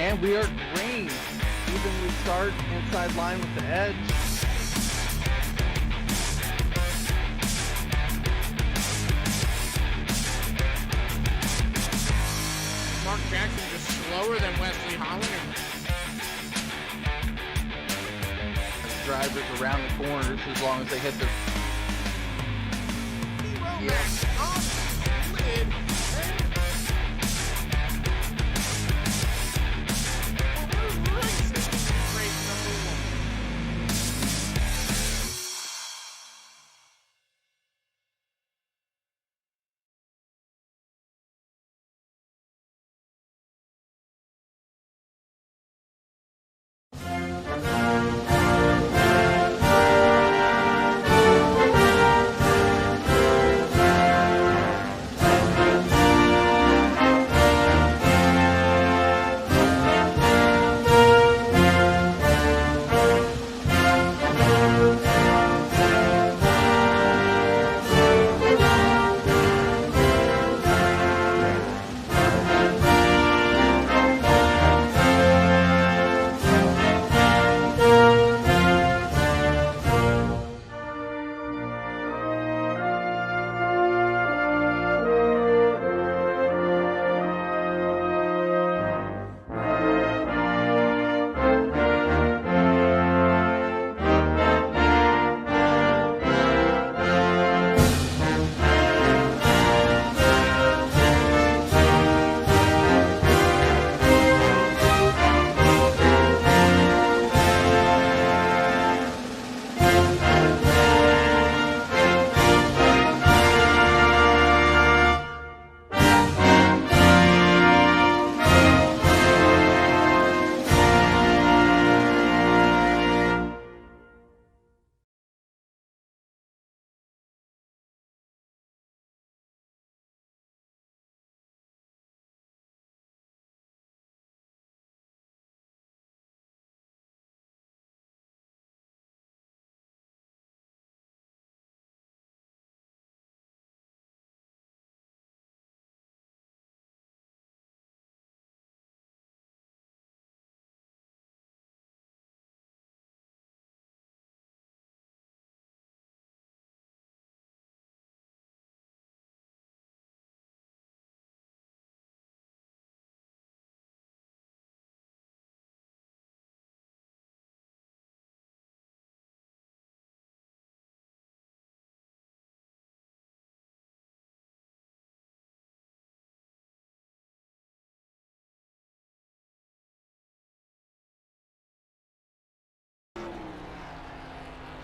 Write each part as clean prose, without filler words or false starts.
And we are green. Even we start inside line with the edge. Mark Jackson just slower than Wesley Holland. Drivers around the corners as long as they hit the... Yes. Off lid.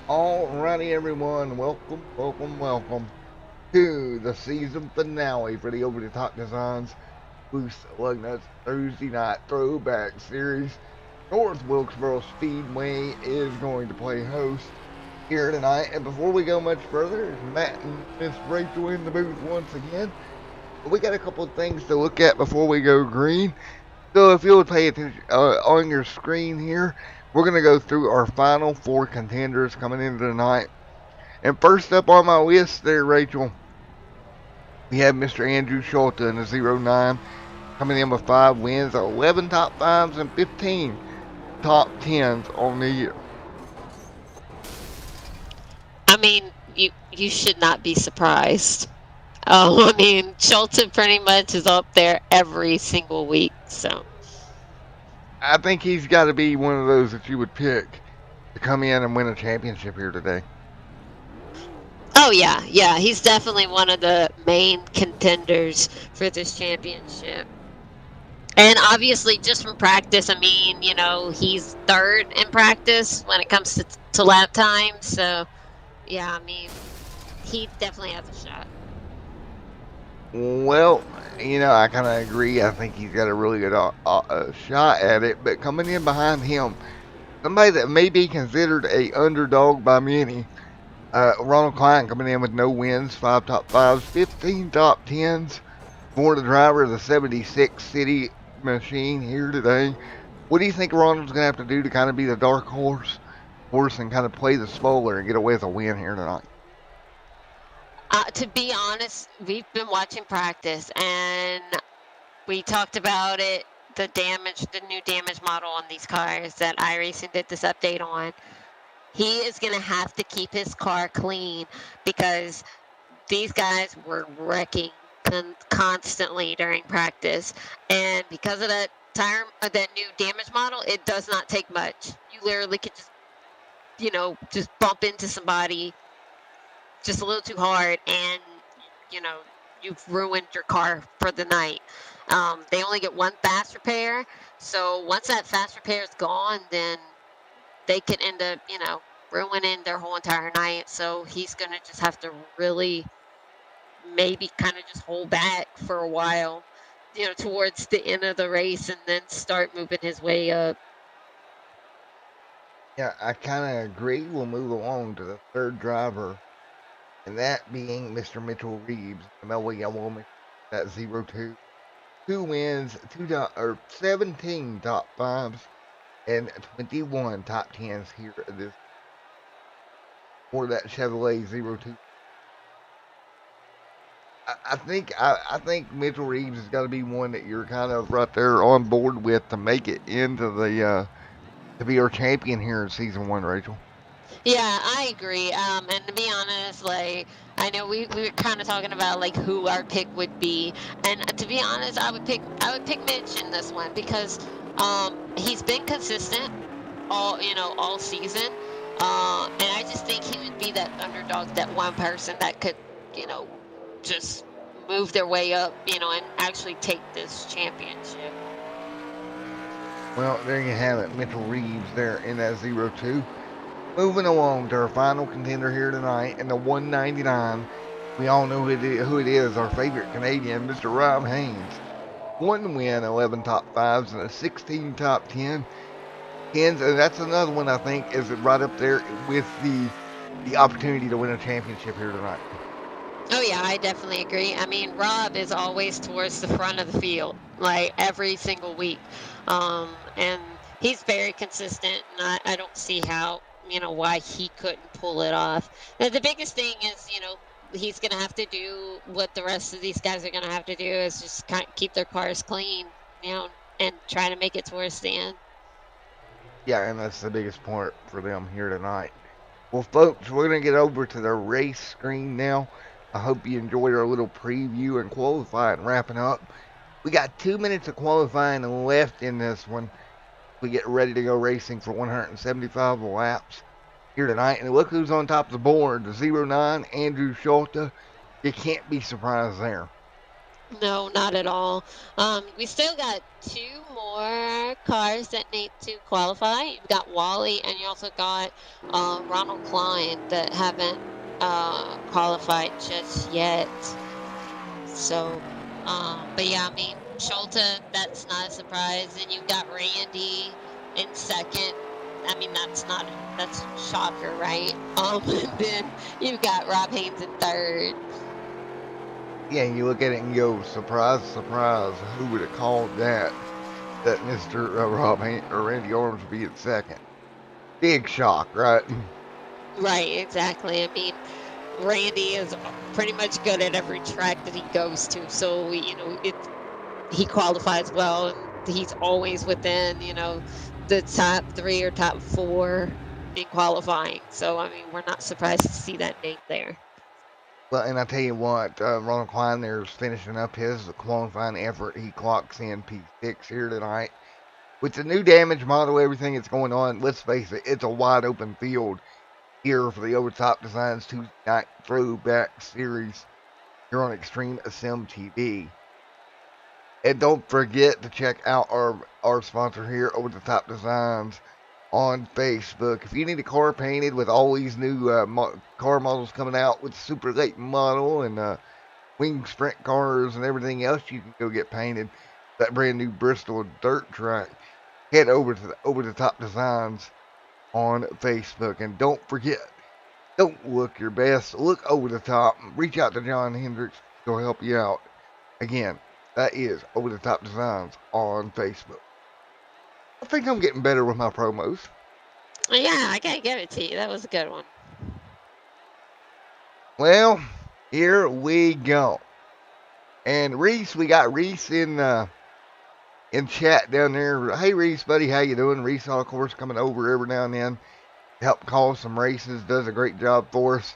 Alrighty, everyone, welcome to the season finale for the Over the Top Designs Lugnuts Thursday Night Throwback Series. North Wilkesboro Speedway is going to play host here tonight. And before we go much further, Matt and Miss Rachel in the booth once again. But we got a couple of things to look at before we go green. So if you'll pay attention on your screen here, we're going to go through our final four contenders coming into tonight. And first up on my list there, Rachel, we have Mr. Andrew Shawton, a 09, coming in with 5 wins, 11 top 5s, and 15 top 10s on the year. I mean, you should not be surprised. I mean, Shawton pretty much is up there every single week, so... I think he's got to be one of those that you would pick to come in and win a championship here today. Oh, yeah, he's definitely one of the main contenders for this championship. And obviously, just from practice, I mean, you know, he's third in practice when it comes to lap time. So, yeah, I mean, he definitely has a shot. Well, you know, I kind of agree. I think he's got a really good shot at it. But coming in behind him, somebody that may be considered a underdog by many, Ronald Klein coming in with no wins, 5 top 5s, 15 top 10s. For the driver of the 76 City Machine here today. What do you think Ronald's going to have to do to kind of be the dark horse and kind of play the spoiler and get away with a win here tonight? To be honest, we've been watching practice, and we talked about it the new damage model on these cars that iRacing did this update on, he is going to have to keep his car clean because these guys were wrecking constantly during practice, and because of that that new damage model, it does not take much. You literally could just bump into somebody just a little too hard, and you've ruined your car for the night. They only get one fast repair, so once that fast repair is gone, then they could end up ruining their whole entire night. So he's gonna just have to really maybe kind of just hold back for a while, towards the end of the race, and then start moving his way up. Yeah, I kind of agree. We'll move along to the third driver, and that being Mr. Mitchell Reeves, the Melbourne Woman, that 0-2. 2 wins, 17 top 5s, and 21 top 10s here at this for that Chevrolet 0-2. I think Mitchell Reeves has got to be one that you're kind of right there on board with to make it into the to be our champion here in season 1, Rachel. Yeah, I agree. And to be honest, like, I know we were kind of talking about like who our pick would be, and to be honest, I would pick Mitch in this one because he's been consistent all season, and I just think he would be that underdog, that one person that could just move their way up, and actually take this championship. Well, there you have it, Mitchell Reeves there in that 0-2. Moving along to our final contender here tonight in the 199. We all know who it is, our favorite Canadian, Mr. Rob Haynes. 1 win, 11 top 5s, and a 16 top 10s, and that's another one I think is right up there with the opportunity to win a championship here tonight. Oh yeah, I definitely agree. I mean, Rob is always towards the front of the field, like every single week, and he's very consistent. And I don't see how why he couldn't pull it off. Now, the biggest thing is he's gonna have to do what the rest of these guys are gonna have to do, is just kind of keep their cars clean, and try to make it towards the end. Yeah, and that's the biggest part for them here tonight. Well, folks, we're going to get over to the race screen now. I hope you enjoyed our little preview and qualifying wrapping up. We got 2 minutes of qualifying left in this one. We get ready to go racing for 175 laps here tonight. And look who's on top of the board, the 09, Andrew Shawton. You can't be surprised there. No, not at all. We still got 2 more cars that need to qualify. You've got Wally, and you also got Ronald Klein that haven't qualified just yet. So, but yeah, I mean, Shawton, that's not a surprise. And you've got Randy in second. I mean, that's shocker, right? And then you've got Rob Haynes in third. Yeah, you look at it and go, surprise, surprise, who would have called that Mr. Rob or Randy Orms would be in second? Big shock, right? Right, exactly. I mean, Randy is pretty much good at every track that he goes to, so he qualifies well, and he's always within the top 3 or top 4 in qualifying. So I mean, we're not surprised to see that name there. Well, and I tell you what, Ronald Klein there's finishing up his qualifying effort. He clocks in P6 here tonight. With the new damage model, everything that's going on, let's face it, it's a wide open field here for the Overtop Designs Tuesday Night Throwback Series here on Extreme Assemb TV. And don't forget to check out our sponsor here, Overtop Designs, on Facebook. If you need a car painted with all these new car models coming out with Super Late model and wing sprint cars and everything else, you can go get painted. That brand new Bristol dirt track. Head over to the Over the Top Designs on Facebook, and don't forget, don't look your best. Look over the top. Reach out to John Hendricks. He'll help you out. Again, that is Over the Top Designs on Facebook. I think I'm getting better with my promos. Yeah, I gotta give it to you. That was a good one. Well, here we go. And Reese, we got Reese in in chat down there. Hey Reese, buddy, how you doing? Reese, of course, coming over every now and then to help call some races. Does a great job for us.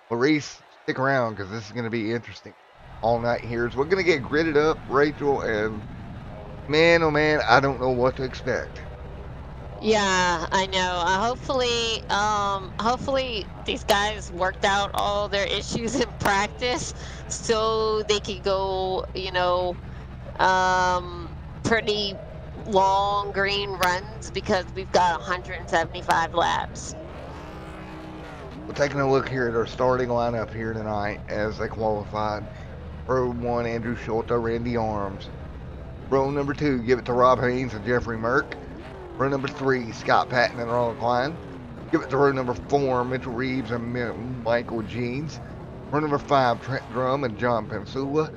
Well, Reese, stick around because this is going to be interesting all night here. So we're going to get gridded up, Rachel, and man, oh man, I don't know what to expect. Yeah, I know. Hopefully these guys worked out all their issues in practice so they could go, pretty long green runs because we've got 175 laps. We're taking a look here at our starting lineup here tonight as they qualified. Row 1, Andrew Schulte, Randy Arms. Row number 2, give it to Rob Haynes and Jeffrey Merck. Row number 3, Scott Patton and Ronald Klein. Give it to row number 4, Mitchell Reeves and Michael Jeans. Row number 5, Trent Drum and John Pensula.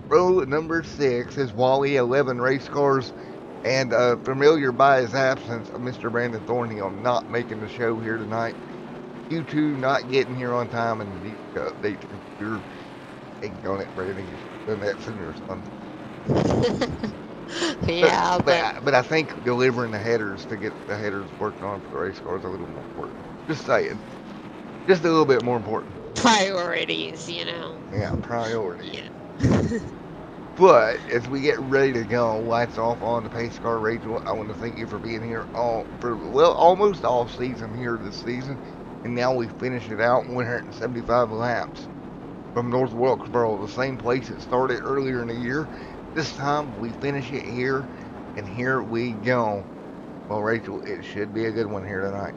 Row number 6 is Wally 11 Race Cars. And familiar by his absence, Mr. Brandon Thornhill not making the show here tonight. You two not getting here on time and need to update the computer. Ain't on it, Brandon. You should have done that sooner or something. Yeah, but I think delivering the headers to get the headers worked on for the race cars is a little more important. Just saying. Just a little bit more important. priorities, Yeah, priority. Yeah. But as we get ready to go, lights off on the pace car, Rachel, I want to thank you for being here almost all season here this season. And now we finish it out 175 laps from North Wilkesboro, the same place it started earlier in the year. This time we finish it here, and here we go. Well, Rachel, it should be a good one here tonight.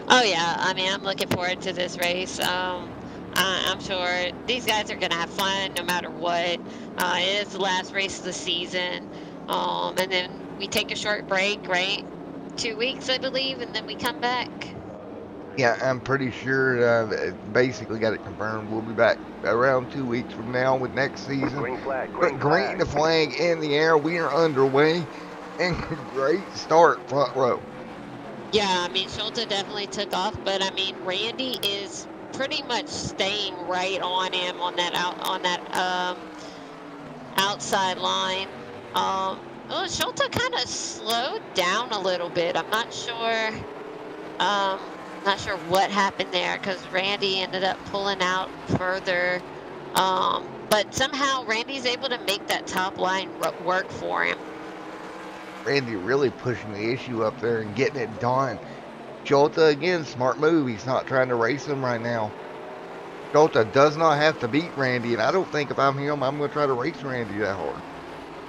Oh yeah, I mean, I'm looking forward to this race. I'm sure these guys are gonna have fun no matter what. It is the last race of the season, and then we take a short break, right? 2 weeks, I believe, and then we come back. Yeah, I'm pretty sure basically got it confirmed. We'll be back around 2 weeks from now with next season. Green flag. Green the flag in the air. We are underway. And great start, front row. Yeah, I mean, Schulte definitely took off, but I mean, Randy is pretty much staying right on him on that outside line. Schulte kind of slowed down a little bit. I'm not sure. Not sure what happened there because Randy ended up pulling out further. But somehow Randy's able to make that top line work for him. Randy really pushing the issue up there and getting it done. Schulte, again, smart move. He's not trying to race him right now. Schulte does not have to beat Randy, and I don't think if I'm him, I'm going to try to race Randy that hard.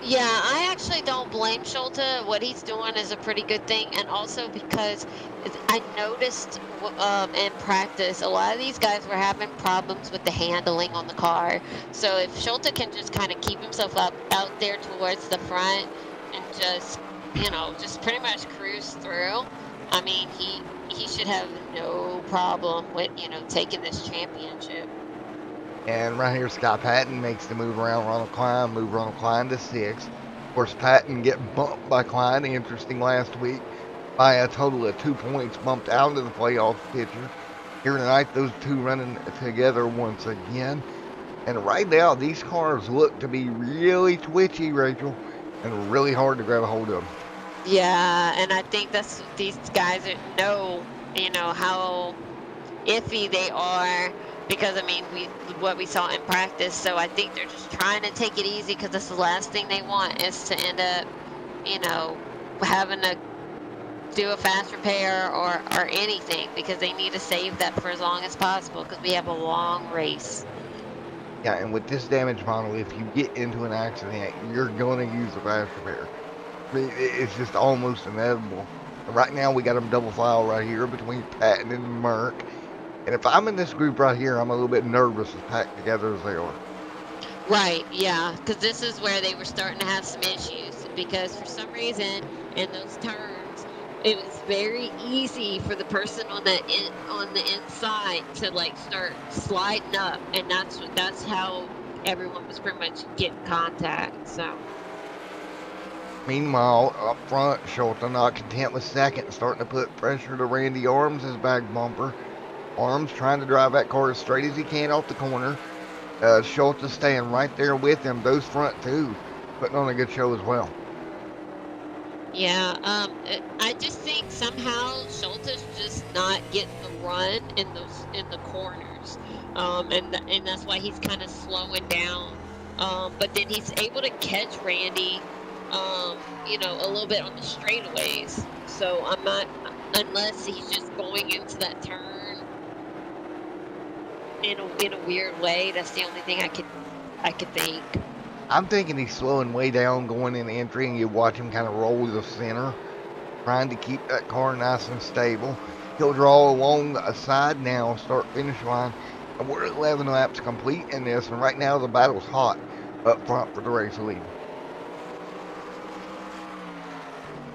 Yeah, I actually don't blame Schulte. What he's doing is a pretty good thing, and also because I noticed in practice, a lot of these guys were having problems with the handling on the car. So if Schulte can just kind of keep himself up out there towards the front and just pretty much cruise through, I mean, he should have no problem with, taking this championship. And right here, Scott Patton makes the move around Ronald Klein, move Ronald Klein to 6. Of course, Patton getting bumped by Klein, interesting last week, by a total of 2 points, bumped out of the playoff picture. Here tonight, those two running together once again. And right now, these cars look to be really twitchy, Rachel, and really hard to grab a hold of. Yeah, and I think these guys know, how iffy they are. Because, I mean, what we saw in practice, so I think they're just trying to take it easy because that's the last thing they want is to end up, having to do a fast repair or anything because they need to save that for as long as possible because we have a long race. Yeah, and with this damage model, if you get into an accident, you're going to use a fast repair. I mean, it's just almost inevitable. Right now, we got them double file right here between Patton and Merck. And if I'm in this group right here, I'm a little bit nervous as packed together as they are. Right, yeah, because this is where they were starting to have some issues because for some reason in those turns, it was very easy for the person on the inside to start sliding up, and that's how everyone was pretty much getting contact. So. Meanwhile, up front, Schulte not content with second, starting to put pressure to Randy Arms' back bumper. Arms trying to drive that car as straight as he can off the corner. Schulte staying right there with him. Those front two putting on a good show as well. Yeah, I just think somehow Schulte's just not getting the run in the corners, and that's why he's kind of slowing down. But then he's able to catch Randy, a little bit on the straightaways. So I'm not, unless he's just going into that turn in a weird way. That's the only thing I could think. I'm thinking he's slowing way down going in entry, and you watch him kind of roll to the center, trying to keep that car nice and stable. He'll draw along the side now, start finish line, and we're 11 laps complete in this, and right now the battle's hot up front for the race lead.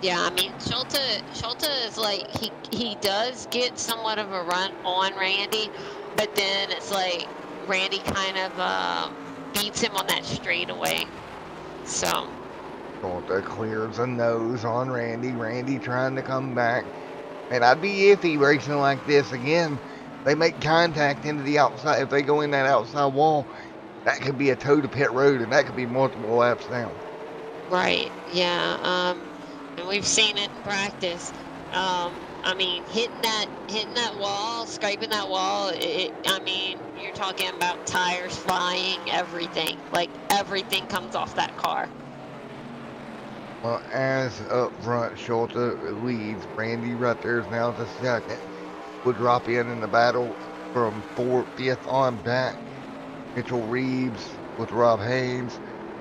Yeah, I mean Schulte is like he does get somewhat of a run on Randy, but then it's like Randy kind of beats him on that straightaway. So Schulte clears a nose on Randy. Randy trying to come back. And I'd be iffy racing like this again. They make contact into the outside. If they go in that outside wall, that could be a toe to pit road, and that could be multiple laps down. right, yeah, and we've seen it in practice. I mean, hitting that wall, scraping that wall. I mean, you're talking about tires flying, everything. Like everything comes off that car. Well, as up front, Schulte leads. Randy right there is now the second. Will drop in the battle from fifth on back. Mitchell Reeves with Rob Haynes,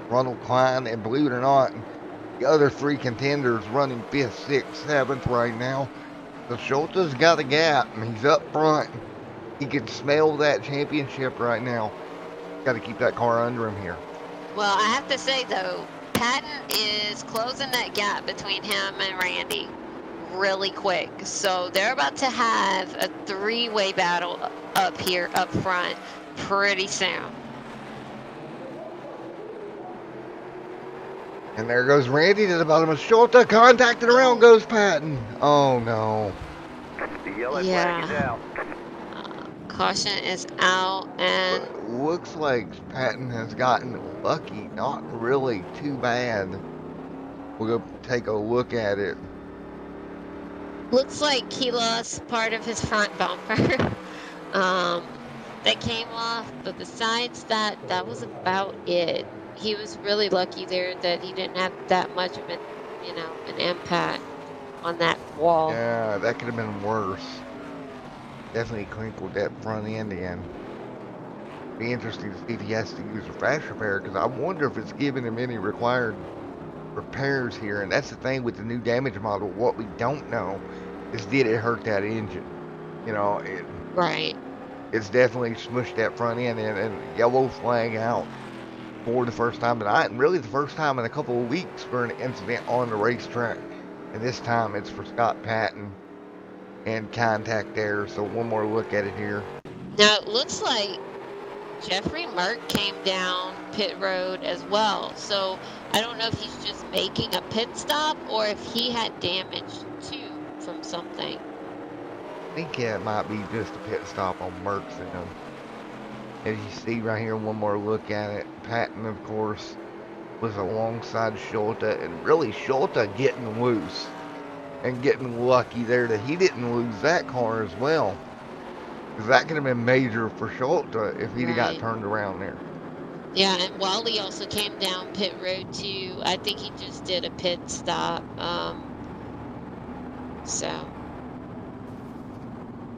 Ronald Klein, and believe it or not, the other three contenders running 5th, 6th, 7th right now. So Schulte's got a gap, and he's up front. He can smell that championship right now. Got to keep that car under him here. Well, I have to say though, Patton is closing that gap between him and Randy really quick. So they're about to have a three-way battle up here up front pretty soon. And there goes Randy to the bottom of Schulte. Contacted around goes Patton. Oh no. The yellow flag is out. Caution is out, and Looks like Patton has gotten lucky. Not really too bad. We'll go take a look at it. looks like he lost part of his front bumper. That came off, but besides that, that was about it. He was really lucky there that he didn't have that much of an impact on that wall. Yeah, that could have been worse. Definitely crinkled that front end in. Be interesting to see if he has to use a flash repair, because I wonder if it's giving him any required repairs here. And that's the thing with the new damage model. What we don't know is, did it hurt that engine? Right. It's definitely smushed that front end in, and yellow flag out for the first time tonight, and really the first time in a couple of weeks for an incident on the racetrack. And this time it's for Scott Patton and contact there. So one more look at it here. Now it looks like Jeffrey Merck came down pit road as well. So I don't know if he's just making a pit stop or if he had damage too from something. I think it might be just a pit stop on Merck's end. As you see right here, one more look at it. Patton, of course, was alongside Schulte, and really Schulte getting loose and getting lucky there that he didn't lose that car as well. Because that could have been major for Schulte if he'd have got turned around there. Yeah, and Wally also came down pit road too. I think he just did a pit stop.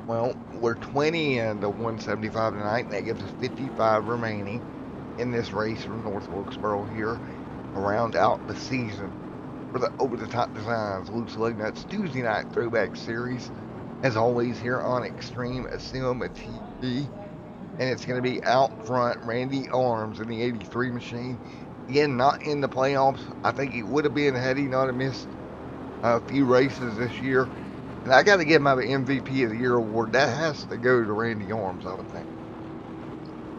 Well, we're 20 into 175 tonight, and that gives us 55 remaining in this race from North Wilkesboro here to round out the season for the over-the-top designs Loose Lugnuts Tuesday night throwback series. As always, here on Extreme Cinema TV, and it's going to be out front Randy Arms in the 83 machine. Again, not in the playoffs. I think he would have been had he not have missed a few races this year. And I got to give him my MVP of the Year award. That has to go to Randy Arms, I would think.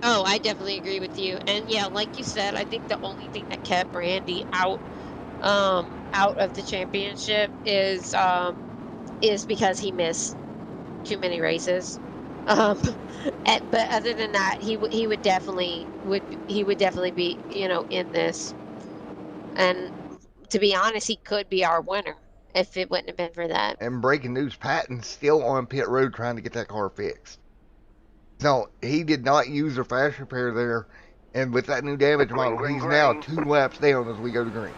Oh, I definitely agree with you. And yeah, like you said, I think the only thing that kept Randy out of the championship is because he missed too many races. But other than that, he would definitely be in this. And to be honest, he could be our winner if it wouldn't have been for that. And breaking news, Patton's still on pit road trying to get that car fixed. So he did not use a fast repair there. And with that new damage model, green, he's green. now 2 laps down as we go to green.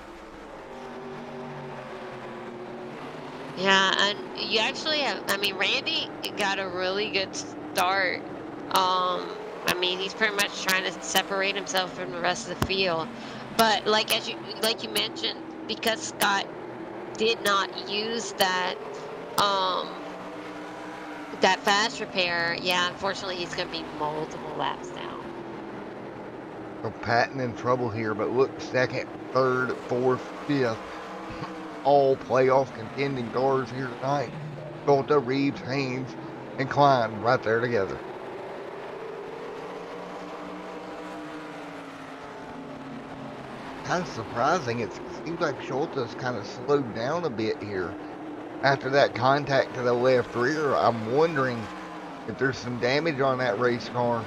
Yeah, and you actually have, I mean, Randy got a really good start. I mean, he's pretty much trying to separate himself from the rest of the field. But like you mentioned, because Scott did not use that that fast repair, yeah, unfortunately he's going to be multiple laps down. So Patton in trouble here, but look, second, third, fourth, fifth, all playoff contending cars here tonight. Volta, Reeves, Haynes, and Klein right there together. Kind of surprising. It seems like Schulte's kind of slowed down a bit here. After that contact to the left rear, I'm wondering if there's some damage on that race car,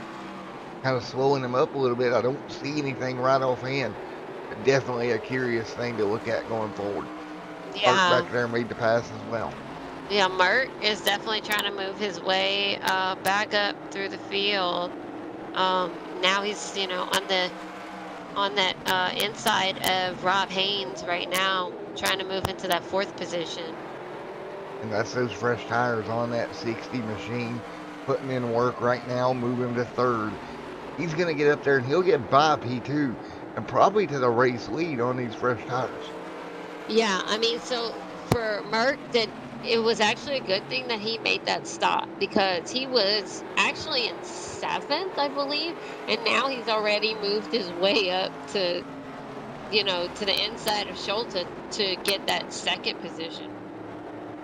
kind of slowing him up a little bit. I don't see anything right offhand, but definitely a curious thing to look at going forward. Yeah. Mark back there made the pass as well. Yeah, Mert is definitely trying to move his way back up through the field. Now he's, you know, on that inside of Rob Haynes right now, trying to move into that 4th position. And that's those fresh tires on that 60 machine, putting in work right now, moving to 3rd. He's going to get up there and he'll get by P2 and probably to the race lead on these fresh tires. Yeah, I mean, so for Mert, it was actually a good thing that he made that stop, because he was actually in 7th, I believe, and now he's already moved his way up to, you know, to the inside of Schulte to get that 2nd position.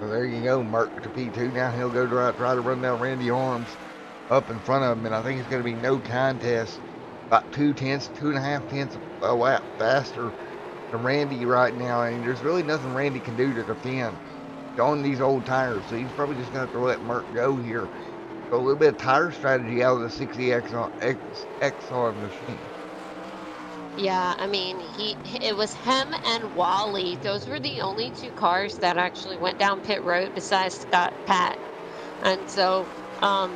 So there you go, Merck to P2. Now he'll go try to run down Randy Arms up in front of him, and I think it's going to be no contest. About 2.5 tenths a lap faster than Randy right now, and there's really nothing Randy can do to defend on these old tires, so he's probably just going to have to let Merck go here. So a little bit of tire strategy out of the 60 Exxon machine. Yeah, I mean, it was him and Wally. Those were the only 2 cars that actually went down pit road besides Scott Pat. And so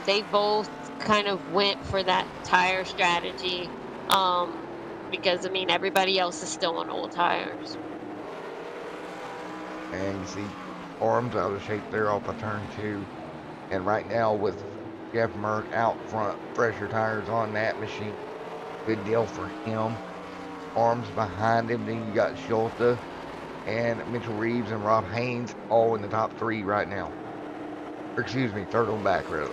they both kind of went for that tire strategy because, I mean, everybody else is still on old tires. And you see Arms out of shape there off of turn 2. And right now with Jeff Merck out front, fresher tires on that machine. Good deal for him. Arms behind him, then you got Schulte and Mitchell Reeves and Rob Haynes all in the top 3 right now. Or excuse me, 3rd on back rather.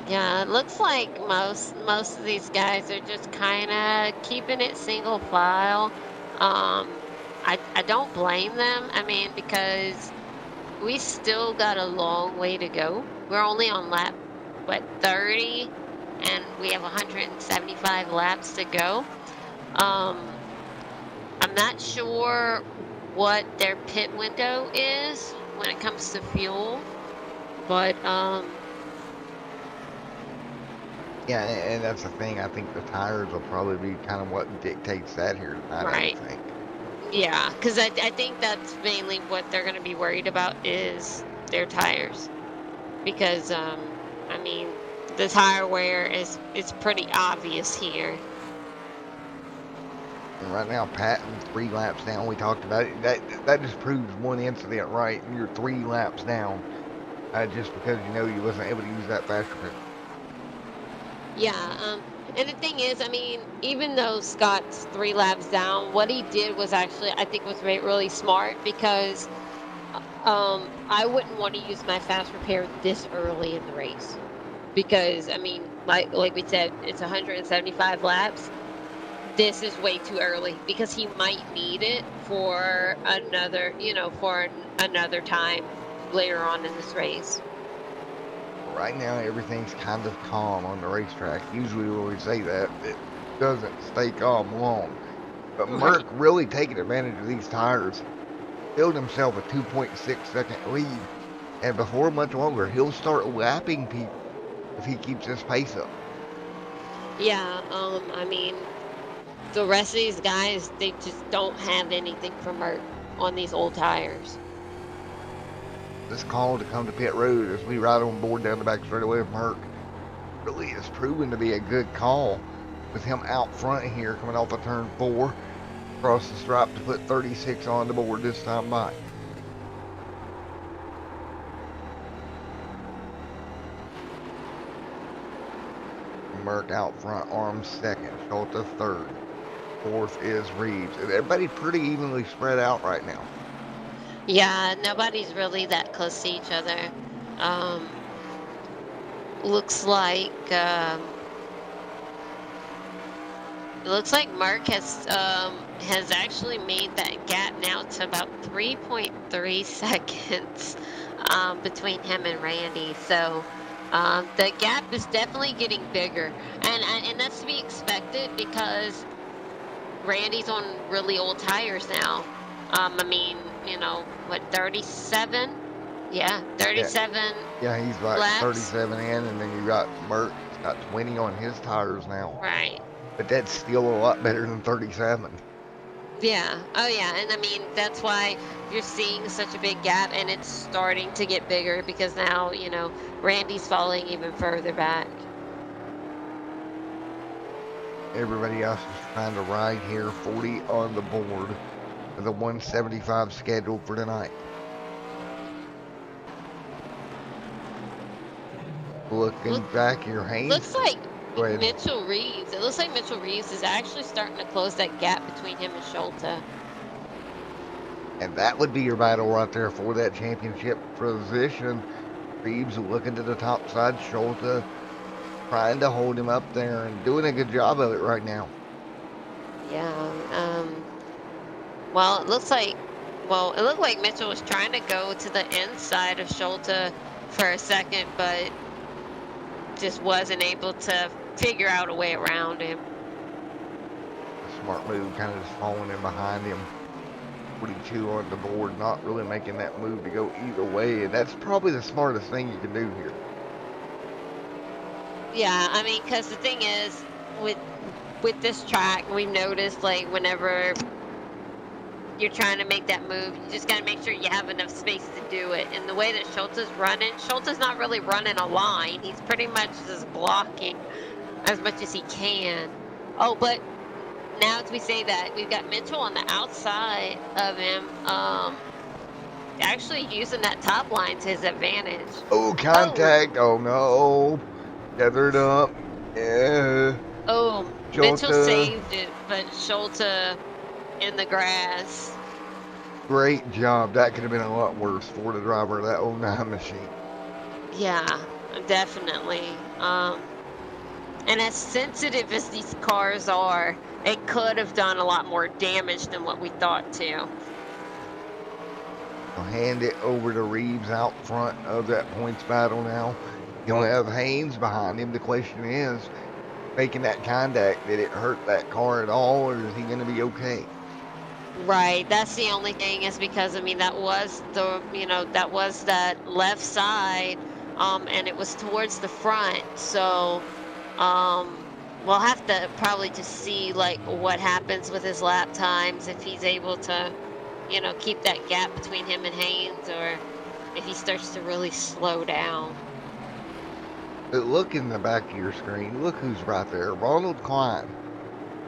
Yeah, it looks like most of these guys are just kind of keeping it single file. I don't blame them. I mean, because we still got a long way to go. We're only on lap, 30? And we have 175 laps to go. I'm not sure what their pit window is when it comes to fuel, but yeah, and that's the thing. I think the tires will probably be kind of what dictates that here tonight. Right. I think. Yeah, because I think that's mainly what they're going to be worried about is their tires, because I mean, the tire wear is pretty obvious here. And right now, Patton 3 laps down. We talked about it. That just proves one incident, right? You're 3 laps down, just because you know you wasn't able to use that fast repair. Yeah, and the thing is, I mean, even though Scott's 3 laps down, what he did was actually, I think, was really smart, because I wouldn't want to use my fast repair this early in the race. Because, I mean, like we said, it's 175 laps. This is way too early, because he might need it for another, for another time later on in this race. Right now, everything's kind of calm on the racetrack. Usually when we say that, it doesn't stay calm long. But Merck really taking advantage of these tires. Built himself a 2.6 second lead. And before much longer, he'll start lapping people if he keeps this pace up. Yeah, I mean, the rest of these guys, they just don't have anything for Merc on these old tires. This call to come to pit road as we ride on board down the back straightaway of Merc really is proven to be a good call with him out front here coming off of turn 4 across the stripe to put 36 on the board this time by. Merc out front, Arms second, Shawton third, fourth is Reeves, and everybody pretty evenly spread out right now. Yeah, nobody's really that close to each other. Looks like Mark has actually made that gap now to about 3.3 seconds between him and Randy. So the gap is definitely getting bigger, and that's to be expected because Randy's on really old tires now. I mean, you know, what, 37? Yeah, 37. Yeah, he's like laps. 37 in, and then you got Merc, he's got 20 on his tires now. Right. But that's still a lot better than 37. Yeah. Oh, yeah. And I mean, that's why you're seeing such a big gap, and it's starting to get bigger because now, you know, Randy's falling even further back. Everybody else is trying to ride here, 40 on the board for the 175 scheduled for tonight. Looking back here, Haynes. Looks like Go ahead. Mitchell Reeves. It looks like Mitchell Reeves is actually starting to close that gap between him and Shawton. And that would be your battle right there for that championship position. Reeves looking to the top side, Shawton trying to hold him up there and doing a good job of it right now. Yeah. Well, it looked like Mitchell was trying to go to the inside of Shawton for a second, but just wasn't able to figure out a way around him. A smart move, kind of just following in behind him. 42 on the board, not really making that move to go either way, and that's probably the smartest thing you can do here. Yeah, I mean, because the thing is, with this track, we've noticed, like, whenever you're trying to make that move, you just got to make sure you have enough space to do it. And the way that Shawton's running, Shawton's not really running a line. He's pretty much just blocking as much as he can. Oh, but now as we say that, we've got Mitchell on the outside of him, actually using that top line to his advantage. Oh, contact. Oh, no. Gathered up. Yeah. Oh, Shawton. Mitchell saved it, but Shawton in the grass. Great job. That could have been a lot worse for the driver of that 09 machine. Yeah, definitely. And as sensitive as these cars are, it could have done a lot more damage than what we thought to. I'll hand it over to Reeves out front of that points battle now. You only have Haynes behind him. The question is, making that contact, did it hurt that car at all, or is he going to be okay? Right, that's the only thing, is because, I mean, that was that left side, and it was towards the front, so we'll have to probably just see, like, what happens with his lap times, if he's able to, you know, keep that gap between him and Haynes, or if he starts to really slow down. But look in the back of your screen. Look who's right there. Ronald Klein.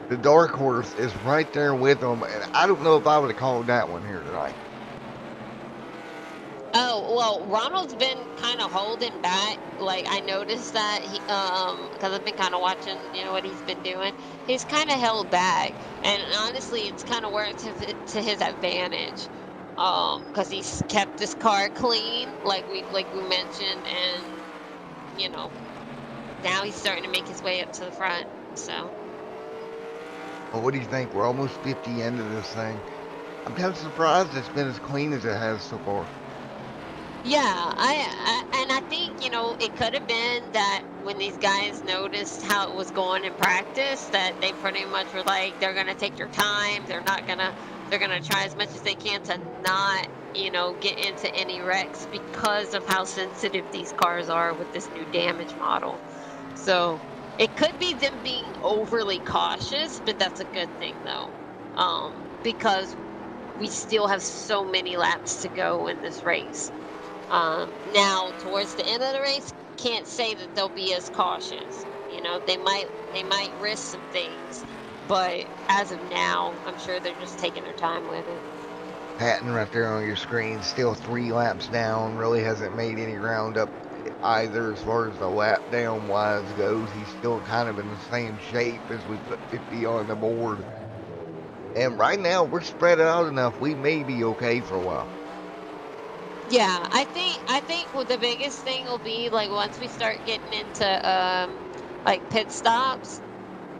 The dark horse is right there with him, and I don't know if I would have called that one here tonight. Oh, well, Ronald's been kind of holding back. Like, I noticed that he, because I've been kind of watching, you know, what he's been doing. He's kind of held back, and honestly, it's kind of worked to his advantage, because he's kept his car clean, like we mentioned, and you know, now he's starting to make his way up to the front. So. Well, what do you think? We're almost 50 into this thing. I'm kind of surprised it's been as clean as it has so far. Yeah, I think, you know, it could have been that when these guys noticed how it was going in practice, that they pretty much were like, they're gonna take their time. They're gonna try as much as they can to not, you know, get into any wrecks because of how sensitive these cars are with this new damage model. So It could be them being overly cautious, but that's a good thing though, because we still have so many laps to go in this race. Now towards the end of the race, can't say that they'll be as cautious. You know, they might risk some things, but as of now, I'm sure they're just taking their time with it. Patton right there on your screen, still 3 laps down, really hasn't made any ground up either as far as the lap down wise goes. He's still kind of in the same shape as we put 50 on the board. And right now, we're spread out enough, we may be okay for a while. Yeah, I think well, the biggest thing will be like once we start getting into like pit stops.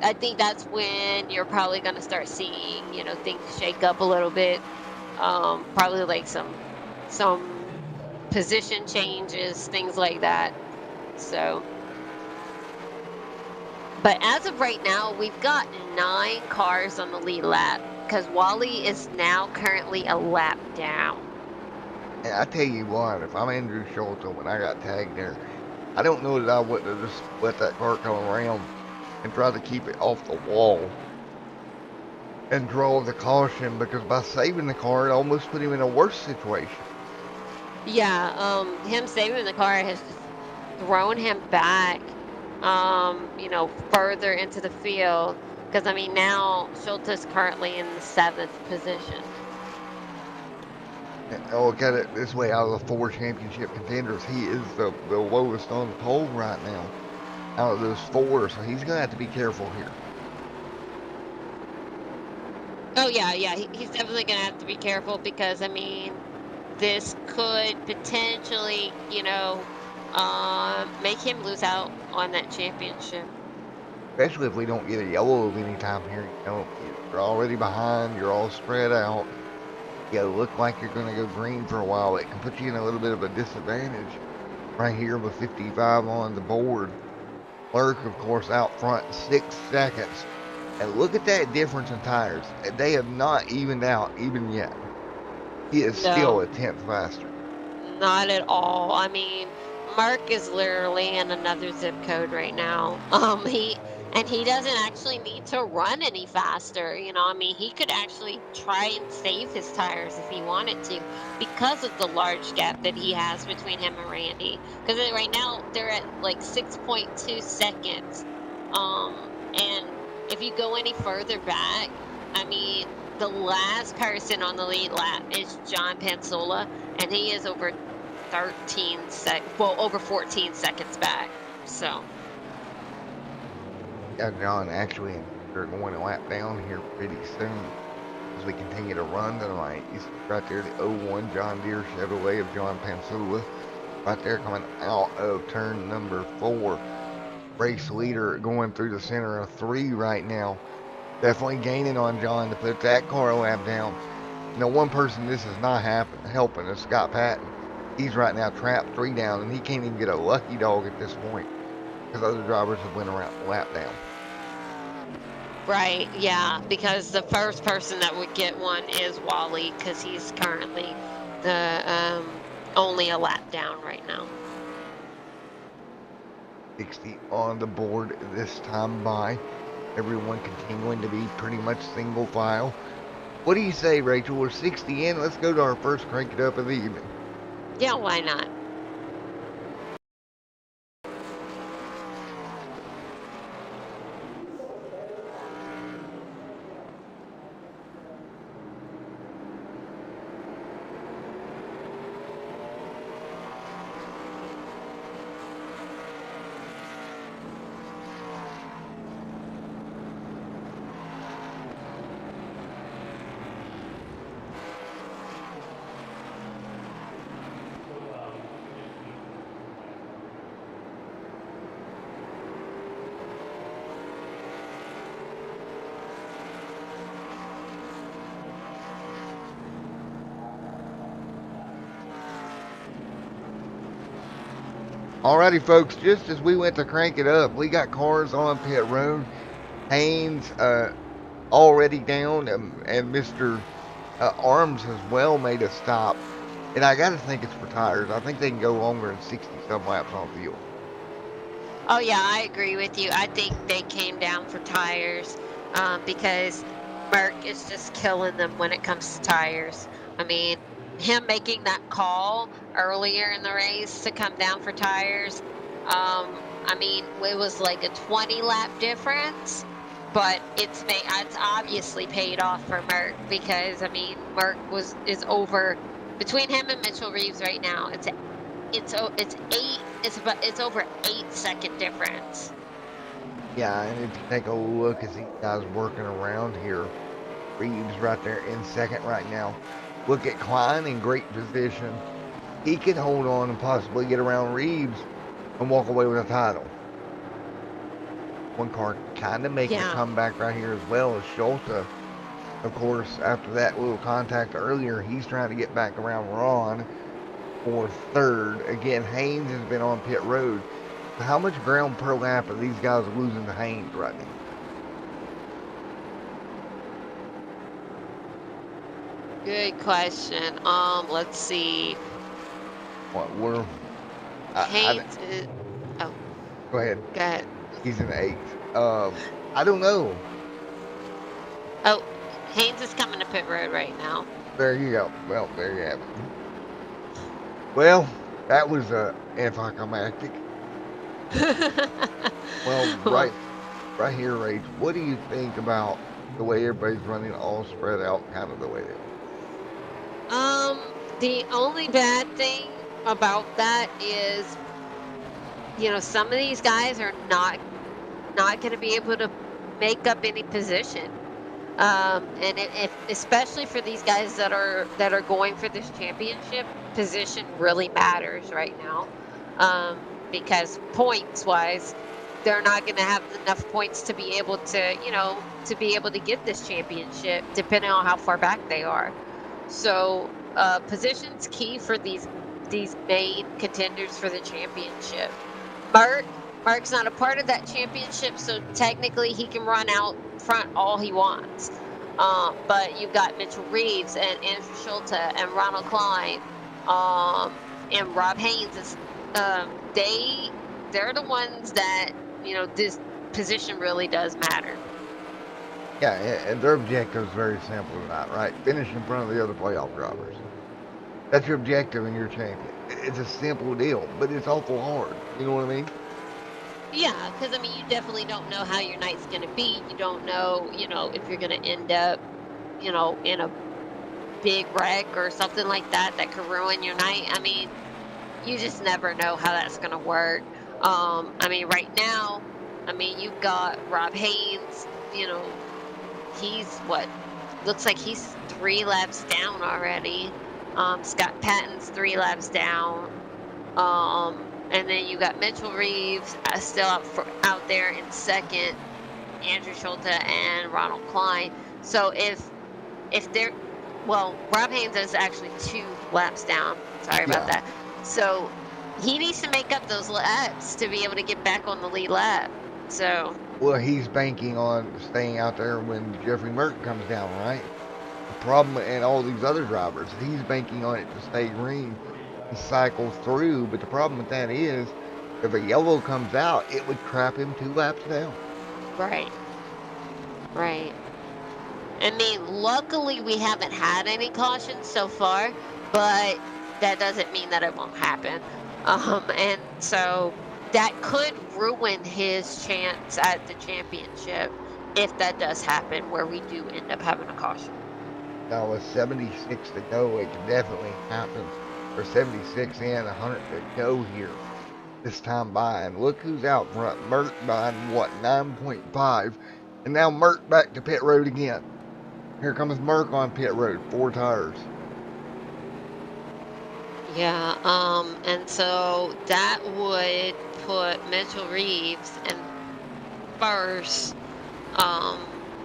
I think that's when you're probably going to start seeing, you know, things shake up a little bit. Probably like some position changes, things like that. So, but as of right now, we've got 9 cars on the lead lap because Wally is now currently a lap down. And I tell you what, if I'm Andrew Shawton when I got tagged there, I don't know that I would have just let that car come around and try to keep it off the wall and draw the caution, because by saving the car, it almost put him in a worse situation. Yeah, him saving the car has just thrown him back, you know, further into the field. Because, I mean, now Schultz is currently in the 7th position. And look at it this way, out of the 4 championship contenders, he is the lowest on the pole right now out of those 4, so he's going to have to be careful here. Oh, yeah, he's definitely going to have to be careful because, I mean, this could potentially, you know, make him lose out on that championship. Especially if we don't get a yellow anytime here. You know, you're already behind, you're all spread out. You look like you're going to go green for a while. It can put you in a little bit of a disadvantage right here with 55 on the board. Clerk, of course, out front 6 seconds. And look at that difference in tires. They have not evened out even yet. He is still a 10th faster. Not at all. I mean, Mark is literally in another zip code right now. He doesn't actually need to run any faster. You know, I mean, he could actually try and save his tires if he wanted to, because of the large gap that he has between him and Randy. Because right now they're at like 6.2 seconds. And if you go any further back, I mean, the last person on the lead lap is John Pansola, and he is over 14 seconds back. So. Yeah, John, actually, they're going to lap down here pretty soon as we continue to run tonight. He's right there, the 01 John Deere Chevrolet of John Pansula, right there coming out of turn number 4. Race leader going through the center of 3 right now. Definitely gaining on John to put that car lap down. You know, one person this is not helping is Scott Patton. He's right now trapped 3 down, and he can't even get a lucky dog at this point because other drivers have went around lap down. Right, yeah, because the first person that would get one is Wally, because he's currently the only a lap down right now. 60 on the board this time by. Everyone continuing to be pretty much single file. What do you say, Rachel? We're 60 in. Let's go to our first crank it up of the evening. Yeah, why not? Alrighty, folks, just as we went to crank it up, we got cars on pit road. Haynes already down, and Mr. Arms as well made a stop. And I got to think it's for tires. I think they can go longer than 60-some laps on fuel. Oh yeah, I agree with you. I think they came down for tires because Merck is just killing them when it comes to tires. I mean, him making that call earlier in the race to come down for tires, I mean, it was like a 20 lap difference, but it's obviously paid off for Merck because I mean, Merck is over between him and Mitchell Reeves right now. It's over 8 second difference. Yeah, and if you take a look at these guys working around here, Reeves right there in second right now. Look at Klein in great position. He could hold on and possibly get around Reeves and walk away with a title. One car kind of making a Yeah. comeback right here as well as Shawton. Of course, after that little contact earlier, he's trying to get back around Ron for third. Again, Haynes has been on pit road. How much ground per lap are these guys losing to Haynes right now? Good question. Let's see. What we're Haynes is. Oh, go ahead. go ahead. He's in eighth. I don't know. Oh, Haynes is coming to pit road right now. There you go. Well, there you have it. Well, that was anticlimactic. Well, right here, Rage. What do you think about the way everybody's running all spread out, kind of the way they are? The only bad thing about that is, you know, some of these guys are not going to be able to make up any position. And if especially for these guys that are going for this championship, position really matters right now. Because points wise, they're not going to have enough points to be able to, you know, to be able to get this championship, depending on how far back they are. So position's key for these main contenders for the championship. Mark's not a part of that championship, so technically he can run out front all he wants. But you've got Mitchell Reeves and Andrew Schulte and Ronald Klein and Rob Haynes. They're the ones that, you know, this position really does matter. Yeah, and their objective is very simple tonight, right? Finish in front of the other playoff drivers. That's your objective and you're champion. It's a simple deal, but it's awful hard. You know what I mean? Yeah, because I mean, you definitely don't know how your night's going to be. You don't know, you know, if you're going to end up, you know, in a big wreck or something like that could ruin your night. I mean, you just never know how that's going to work. I mean, right now, I mean, you've got Rob Haynes, you know, looks like he's 3 laps down already. Scott Patton's 3 laps down. And then you got Mitchell Reeves still out there in second, Andrew Schulte and Ronald Klein. So if they're, well, Rob Haynes is actually 2 laps down. Sorry about that. So he needs to make up those laps to be able to get back on the lead lap. So. Well, he's banking on staying out there when Jeffrey Merck comes down, right? The problem, and all these other drivers, he's banking on it to stay green and cycle through. But the problem with that is, if a yellow comes out, it would crap him 2 laps down. Right. I mean, luckily we haven't had any cautions so far, but that doesn't mean that it won't happen. And so that could ruin his chance at the championship if that does happen, where we do end up having a caution. Now with 76 to go, it can definitely happen. Or 76 and 100 to go here this time by. And look who's out front. Merck by, what, 9.5. And now Merck back to pit road again. Here comes Merck on pit road, 4 tires. Yeah, and so that would put Mitchell Reeves in first,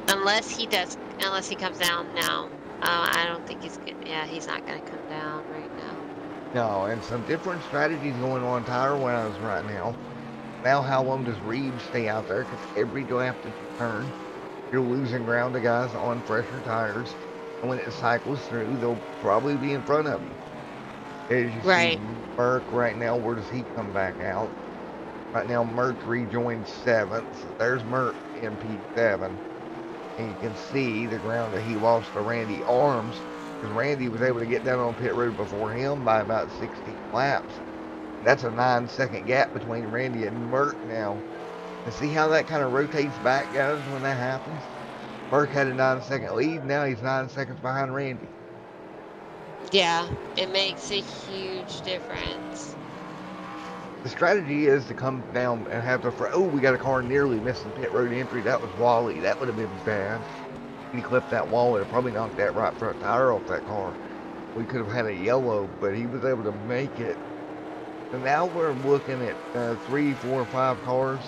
unless he comes down now. I don't think he's good. Yeah, he's not going to come down right now. No, and some different strategies going on tire wounds right now. Now, how long does Reeves stay out there? Because every lap that you turn, you're losing ground to guys on fresher tires. And when it cycles through, they'll probably be in front of you. As you see Merck right now, where does he come back out? Right now, Merck rejoined 7th. So there's Merck in P7. And you can see the ground that he lost to Randy Arms, because Randy was able to get down on pit road before him by about 16 laps. And that's a 9-second gap between Randy and Merck now. And see how that kind of rotates back, guys, when that happens? Merck had a 9-second lead. Now he's 9 seconds behind Randy. Yeah, it makes a huge difference. The strategy is to come down and have the oh, we got a car nearly missing pit road entry. That was Wally. That would have been bad. He clipped that wall. It would have probably knocked that right front tire off that car. We could have had a yellow, but he was able to make it. And now we're looking at 3, 4, 5 cars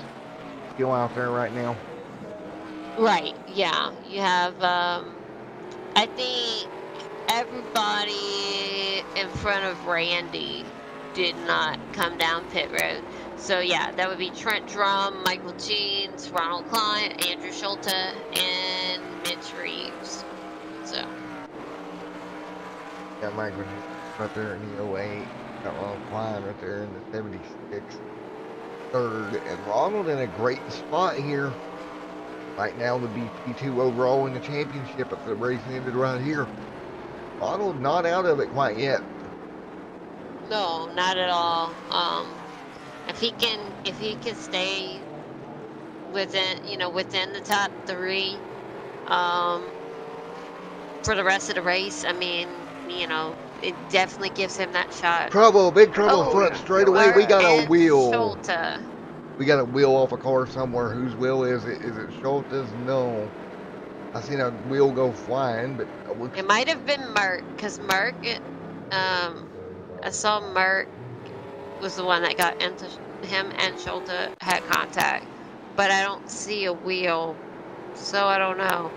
still out there right now. Right, yeah. You have, I think everybody in front of Randy did not come down pit road. So yeah, that would be Trent Drum, Michael Jeans, Ronald Klein, Andrew Schulte, and Mitch Reeves. So. Got Michael right there in the 08. Got Ronald Klein right there in the 76. Third. And Ronald in a great spot here. Right now the BP2 overall in the championship if the race ended right here. Ronald not out of it quite yet. No, not at all. If he can stay within the top 3, for the rest of the race, I mean, it definitely gives him that shot. Trouble, big trouble front straightaway. We got a wheel. Schulte. We got a wheel off a car somewhere. Whose wheel is it? Is it Schulte's? No. I seen a wheel go flying, but It might have been Merck, because Merck, I saw Merck was the one that got into him, and Schulte had contact, but I don't see a wheel, so I don't know.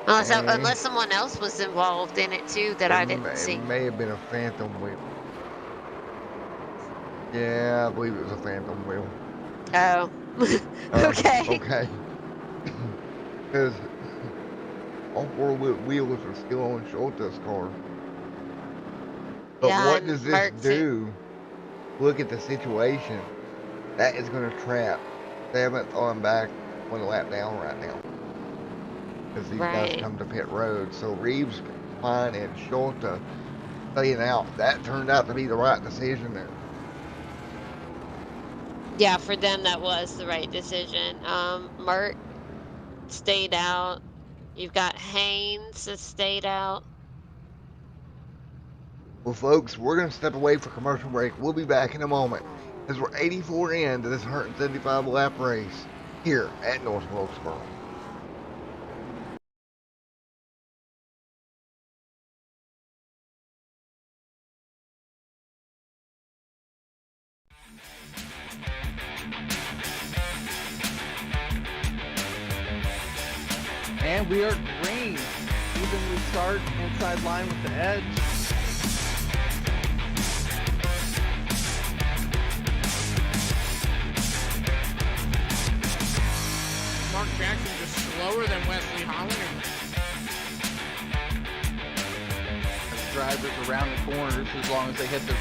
Unless someone else was involved in it too that I didn't see. It may have been a phantom wheel. Yeah, I believe it was a phantom wheel. Oh. Okay. Okay. Because all 4 wheels are still on Schulte's car. But Yeah, what does this Merck's do? Look at the situation. That is going to trap 7th on back 1 lap down right now. Because these guys come to pit road. So Reeves, Klein, and Schulte staying out. That turned out to be the right decision there. Yeah, for them that was the right decision. Merck stayed out. You've got Haynes that stayed out. Well, folks, we're going to step away for commercial break. We'll be back in a moment as we're 84 into this 175 lap race here at North Wilkesboro. And we are green. Evenly start inside line with the edge. Mark Jackson just slower than Wesley Holland. Drivers around the corners as long as they hit the...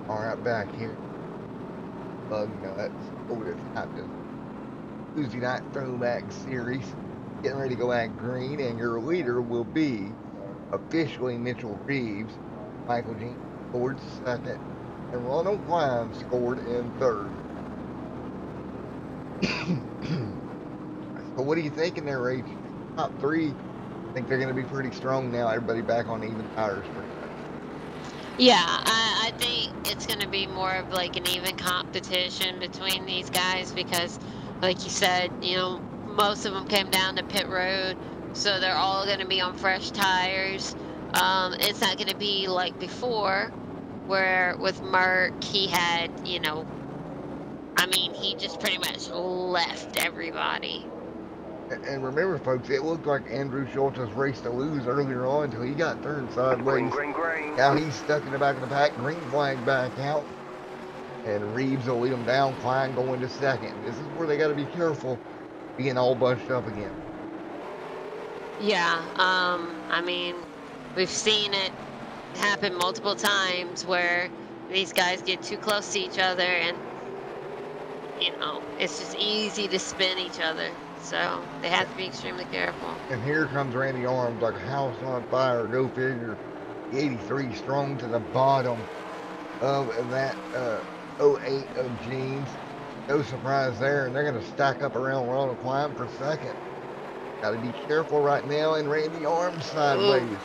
Alright, back here. Lugnuts. Over the top of Tuesday night Throwback series. Getting ready to go at green, and your leader will be officially Mitchell Reeves. Michael Jean scored 2nd, and Ronald Klein scored in 3rd. So what are you thinking there, Rach? Top 3, I think they're going to be pretty strong now. Everybody back on even tires pretty much. Yeah, I think it's going to be more of like an even competition between these guys because, like you said, most of them came down to pit road, so they're all going to be on fresh tires. It's not going to be like before, where with Merck, he had, you know, I mean, he just pretty much left everybody. And remember, folks, it looked like Andrew Schultz's race to lose earlier on until he got turned sideways. Green. Now he's stuck in the back of the pack. Green flag back out. And Reeves will lead him down. Klein going to second. This is where they got to be careful being all bunched up again. Yeah, I mean, we've seen it happen multiple times where these guys get too close to each other and, you know, it's just easy to spin each other. So they have to be extremely careful. And here comes Randy Arms like a house on fire. Go figure. 83 strong to the bottom of that 08 of Jeans. No surprise there. And they're going to stack up around Ronald Klein for second. Got to be careful right now. And Randy Arms sideways. Ooh.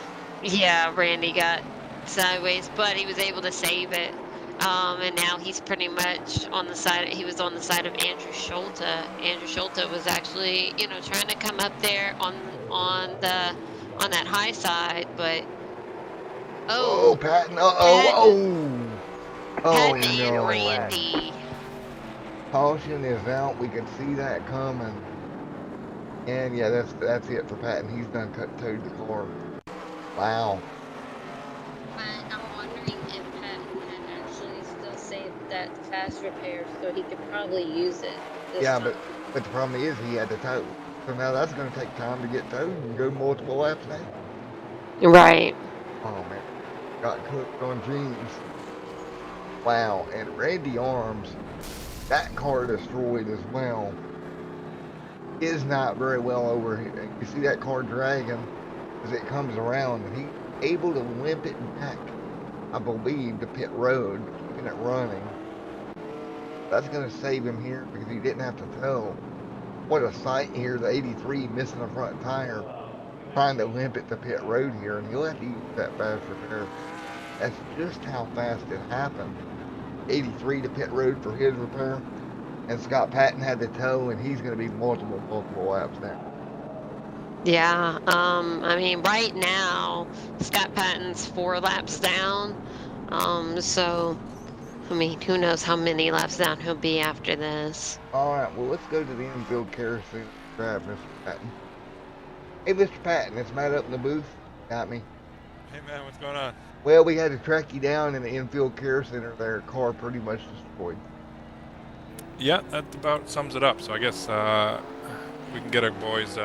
Yeah, Randy got sideways, but he was able to save it. And now he's pretty much on the side. He was on the side of Andrew Schulte. Andrew Schulte was actually, you know, trying to come up there on that high side, but Patton. Patton and no. Randy. Caution is out. We can see that coming. And yeah, that's it for Patton. He's done towed the car. Wow. But I'm wondering if Patton had actually still saved that fast repair, so he could probably use it. Yeah, but the problem is he had to tow. So now that's going to take time to get towed and go multiple laps now. Right. Oh man, got cooked on Jeans. Wow, and Randy Arms, that car destroyed as well. Is not very well over here. You see that car dragging as it comes around, and he's able to limp it back, I believe, to pit road, keeping it running. That's going to save him here because he didn't have to tow. What a sight here, the 83 missing the front tire, trying to limp it to pit road here, and he'll have to use that fast repair. That's just how fast it happened. 83 to pit road for his repair, and Scott Patton had the tow, and he's going to be multiple laps now. Yeah, I mean, right now, Scott Patton's 4 laps down, so, I mean, who knows how many laps down he'll be after this. All right, well, let's go to the infield kerosene. Grab Mr. Patton. Hey, Mr. Patton, it's Matt up in the booth. Got me. Hey, man, what's going on? Well, we had to track you down in the infield care center there. Car pretty much destroyed. Yeah, that about sums it up. So I guess we can get our boys,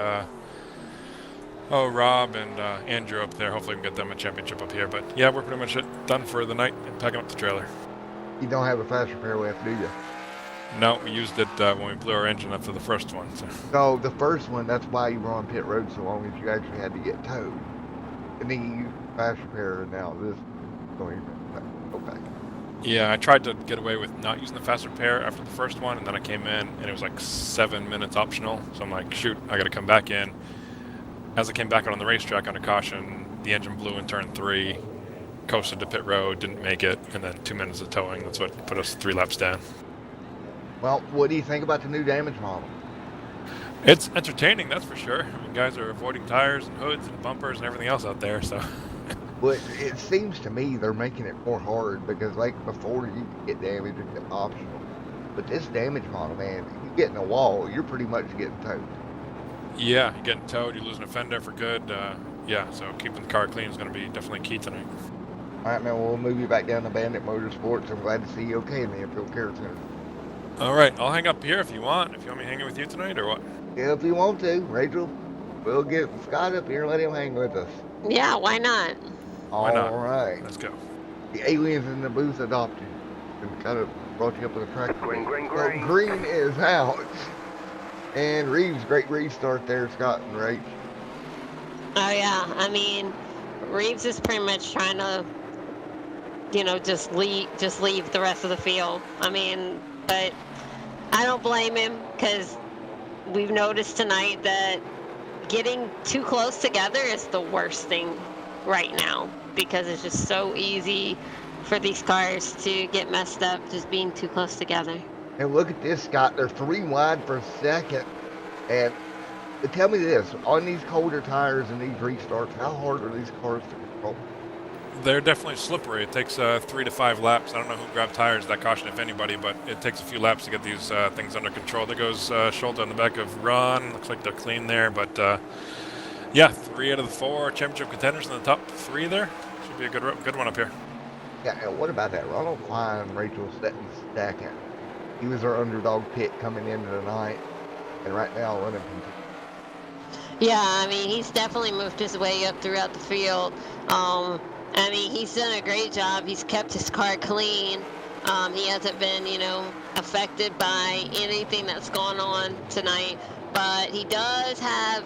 Rob and Andrew up there. Hopefully we can get them a championship up here. But yeah, we're pretty much done for the night and packing up the trailer. You don't have a fast repair left, do you? No, we used it when we blew our engine up for the first one. So the first one, that's why you were on pit road so long, as you actually had to get towed. And then you used fast repair, and now this is going to go back. Yeah, I tried to get away with not using the fast repair after the first one, and then I came in, and it was like 7 minutes optional. So I'm like, shoot, I got to come back in. As I came back out on the racetrack under caution, the engine blew in turn 3, coasted to pit road, didn't make it, and then 2 minutes of towing. That's what put us 3 laps down. Well, what do you think about the new damage model? It's entertaining, that's for sure. I mean, guys are avoiding tires and hoods and bumpers and everything else out there, so... Well, it seems to me they're making it more hard because, like before, you could get damage, it's optional. But this damage model, man, if you get in a wall, you're pretty much getting towed. Yeah, you're getting towed, you're losing a fender for good. Yeah, so keeping the car clean is going to be definitely key tonight. All right, man, we'll move you back down to Bandit Motorsports. I'm glad to see you okay in the infield care center. All right, I'll hang up here if you want. If you want me hanging with you tonight or what? Yeah, if you want to, Rachel, we'll get Scott up here and let him hang with us. Yeah, why not? Why not? All right. Let's go. The aliens in the booth adopted and kind of brought you up with a track. Green. So green is out. And Reeves, great restart there, Scott and Rach. Oh yeah, I mean, Reeves is pretty much trying to, you know, just leave the rest of the field. I mean, but I don't blame him because we've noticed tonight that getting too close together is the worst thing right now because it's just so easy for these cars to get messed up just being too close together. And look at this, Scott. They're 3 wide for second. And tell me this, on these colder tires and these restarts, how hard are these cars to Oh, They're definitely slippery. It takes 3 to 5 laps. I don't know who grabbed tires that caution, if anybody, but it takes a few laps to get these things under control. There goes Shawton on the back of Ron. Looks like they're clean there, but yeah, 3 out of the 4 championship contenders in the top 3 there. Should be a good one up here. yeah, and what about that? Ronald Klein, Rachel Stetton second. He was our underdog pick coming into the night, and right now running P2. Yeah, I mean, he's definitely moved his way up throughout the field. I mean, he's done a great job. He's kept his car clean. He hasn't been, affected by anything that's gone on tonight. But he does have,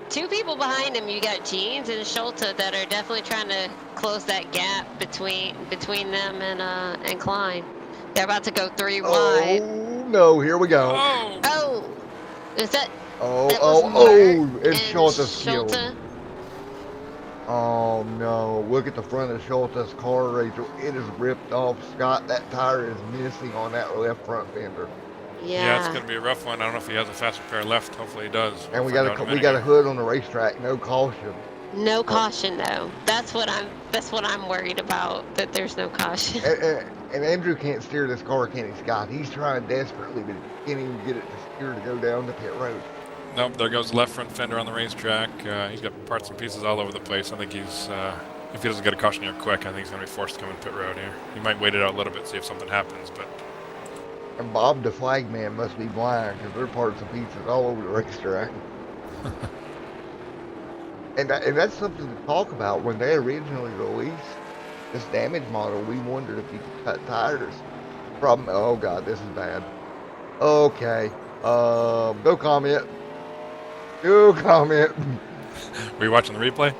2 people behind him. You got Jeans and Shawton that are definitely trying to close that gap between them and Klein. They're about to go 3 wide. Oh no! Here we go. Oh, is that? Oh, That was it's Mark Shawton's kill. Shawton. Oh no, look at the front of Shawton's car, Rachel. It is ripped off. Scott, that tire is missing on that left front fender. Yeah, it's gonna be a rough one. I don't know if he has a faster pair left. Hopefully he does. And we got a hood on the racetrack, no caution. No caution though. That's what I'm worried about. That there's no caution. And Andrew can't steer this car, can he, Scott? He's trying desperately, but he can't even get it to steer to go down the pit road. Nope, there goes the left front fender on the racetrack. He's got parts and pieces all over the place. I think he's, if he doesn't get a caution here quick, I think he's going to be forced to come in pit road here. He might wait it out a little bit, see if something happens, but... And Bob the flagman must be blind, because there are parts and pieces all over the racetrack. and that's something to talk about. When they originally released this damage model, we wondered if you could cut tires. Problem, oh god, this is bad. Okay, no comment. No comment. Were you watching the replay?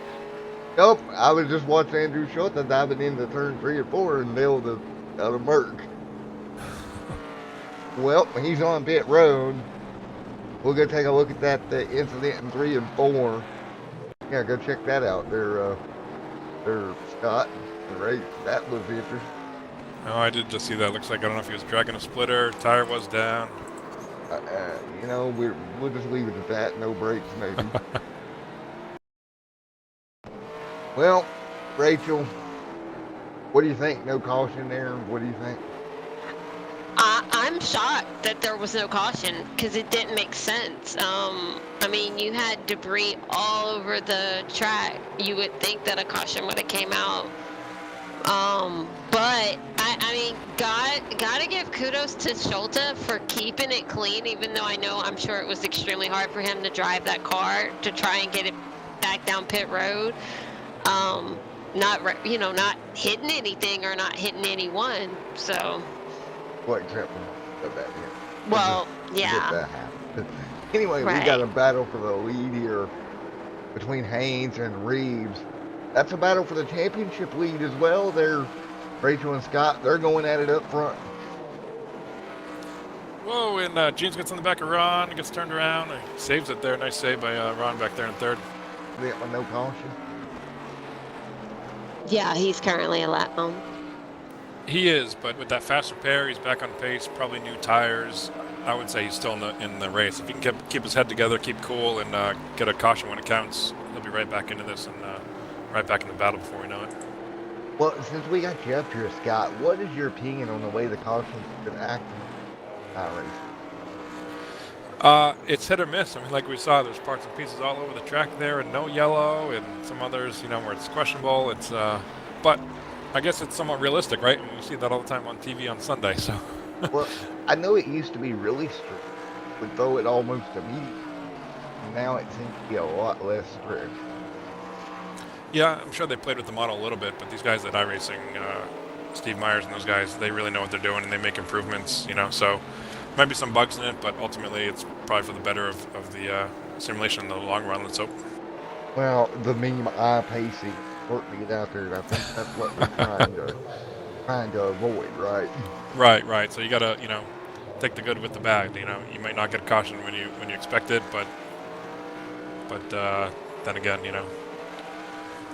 Nope, I was just watching Andrew Shawton diving into turn 3 and 4 and nailed out of Merc. Well, he's on pit road. We'll go take a look at that incident in 3 and 4. Yeah, go check that out. They're Scott and Ray. That was interesting. Oh, I did just see that. Looks like, I don't know if he was dragging a splitter, tire was down. We'll just leave it at that. No brakes, maybe. Well, Rachel, what do you think? No caution there? What do you think? I'm shocked that there was no caution because it didn't make sense. I mean, you had debris all over the track. You would think that a caution would have came out. But I mean, gotta give kudos to Shawton for keeping it clean, even though I'm sure it was extremely hard for him to drive that car to try and get it back down pit road. Not hitting anything or not hitting anyone. So. Well, except for that here. Well, yeah. That happened. Anyway, Right. We got a battle for the lead here between Haynes and Reeves. That's a battle for the championship lead as well. They're Rachel and Scott. They're going at it up front. Whoa, and Jeans gets on the back of Ron, gets turned around, and saves it there. Nice save by Ron back there in third. No caution. Yeah, he's currently a lap home. He is, but with that faster pair, he's back on pace, probably new tires. I would say he's still in the race. If he can keep his head together, keep cool, and get a caution when it counts, he'll be right back into this and right back in the battle before we know it. Well, since we got you up here, Scott, what is your opinion on the way the caution's been acting in race? It's hit or miss. I mean, like we saw, there's parts and pieces all over the track there, and no yellow, and some others, where it's questionable. It's but I guess it's somewhat realistic, right? I mean, we see that all the time on TV on Sunday, so. Well, I know it used to be really strict. Would throw it almost immediately. Now it seems to be a lot less strict. Yeah, I'm sure they played with the model a little bit, but these guys at iRacing, Steve Myers and those guys, they really know what they're doing, and they make improvements, so might be some bugs in it, but ultimately it's probably for the better of the simulation in the long run, let's hope. Well, the meme iPacing worked to get out there, and I think that's what we're trying to avoid, right? Right. So you gotta, take the good with the bad. You might not get a caution when you expect it, but then again,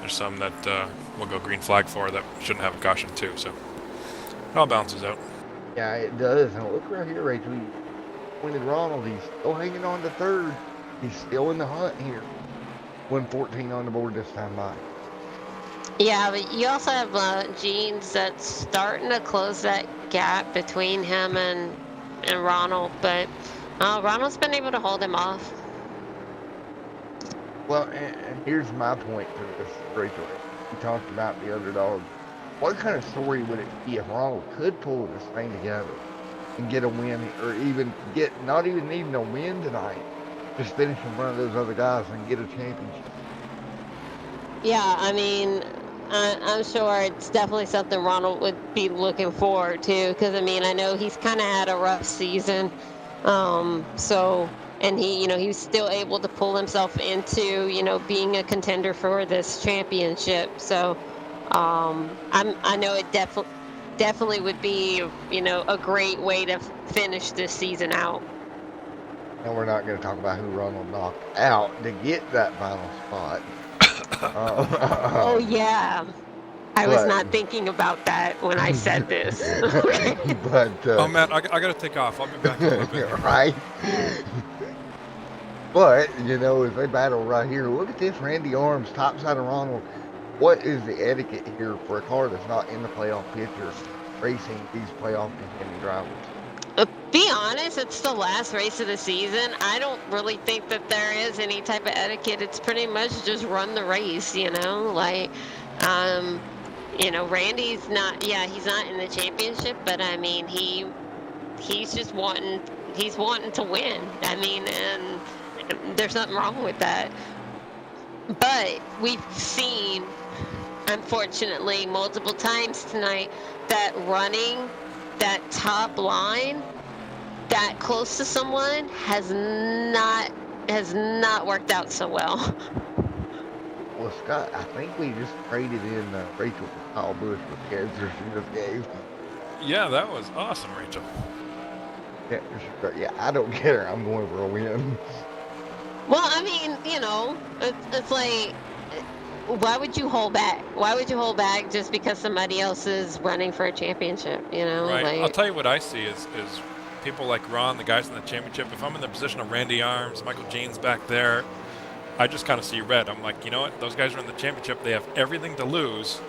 there's some that we'll go green flag for that shouldn't have a caution too. So it all balances out. Yeah, it does. And look right here, Rachel. You pointed Ronald. He's still hanging on to third. He's still in the hunt here. 114 on the board this time by. Yeah, but you also have Jeans that's starting to close that gap between him and Ronald, but Ronald's been able to hold him off. Well, and here's my point to this, Rachel. We talked about the underdog. What kind of story would it be if Ronald could pull this thing together and get a win, or even get, not even needing a win tonight, just finish in front of those other guys and get a championship? Yeah, I mean, I'm sure it's definitely something Ronald would be looking forward to, because I mean, I know he's kind of had a rough season, and he was still able to pull himself into being a contender for this championship. So I know it definitely would be a great way to finish this season out. And we're not going to talk about who Ronald knocked out to get that final spot. Oh yeah, I was not thinking about that when I said this. But oh man, I got to take off. I'll be back in a little bit. Right. But as they battle right here, look at this: Randy Arms, topside of Ronald. What is the etiquette here for a car that's not in the playoff picture, racing these playoff contending drivers? Be honest, it's the last race of the season. I don't really think that there is any type of etiquette. It's pretty much just run the race, Randy's not, he's not in the championship, but I mean, he's just wanting to win. I mean, and there's nothing wrong with that. But we've seen, unfortunately, multiple times tonight that running that top line that close to someone has not worked out so well. Well, Scott, I think we just traded in Rachel for Kyle Busch with the answers she just gave. Yeah, that was awesome, Rachel. Yeah, I don't care. I'm going for a win. Well, I mean, it's like, why would you hold back? Why would you hold back just because somebody else is running for a championship? Right. Like, I'll tell you what I see is people like Ron, the guys in the championship. If I'm in the position of Randy Arms, Michael Jeans back there, I just kind of see red. I'm like, you know what? Those guys are in the championship. They have everything to lose,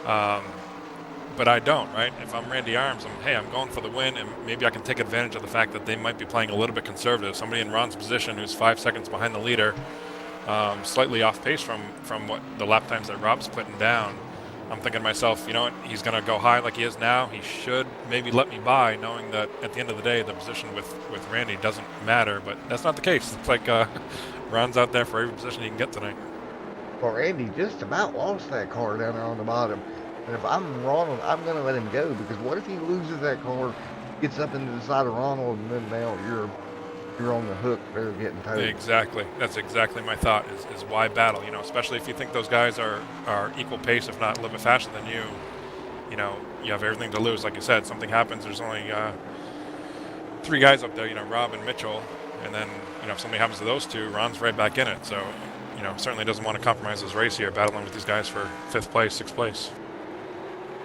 but I don't, right? If I'm Randy Arms, I'm going for the win, and maybe I can take advantage of the fact that they might be playing a little bit conservative. Somebody in Ron's position who's 5 seconds behind the leader, slightly off pace from what the lap times that Rob's putting down. I'm thinking to myself, you know what? He's going to go high like he is now. He should maybe let me by, knowing that at the end of the day, the position with Randy doesn't matter. But that's not the case. It's like Ron's out there for every position he can get tonight. Well, Randy just about lost that car down there on the bottom. And if I'm Ronald, I'm going to let him go, because what if he loses that car, gets up into the side of Ronald, and then now you're on the hook for getting towed. Exactly. That's exactly my thought, is why battle, especially if you think those guys are equal pace, if not a little bit faster than you, you have everything to lose. Like you said, something happens, there's only 3 guys up there, Rob and Mitchell, and then, if something happens to those 2, Ron's right back in it. So, certainly doesn't want to compromise his race here, battling with these guys for 5th place, 6th place.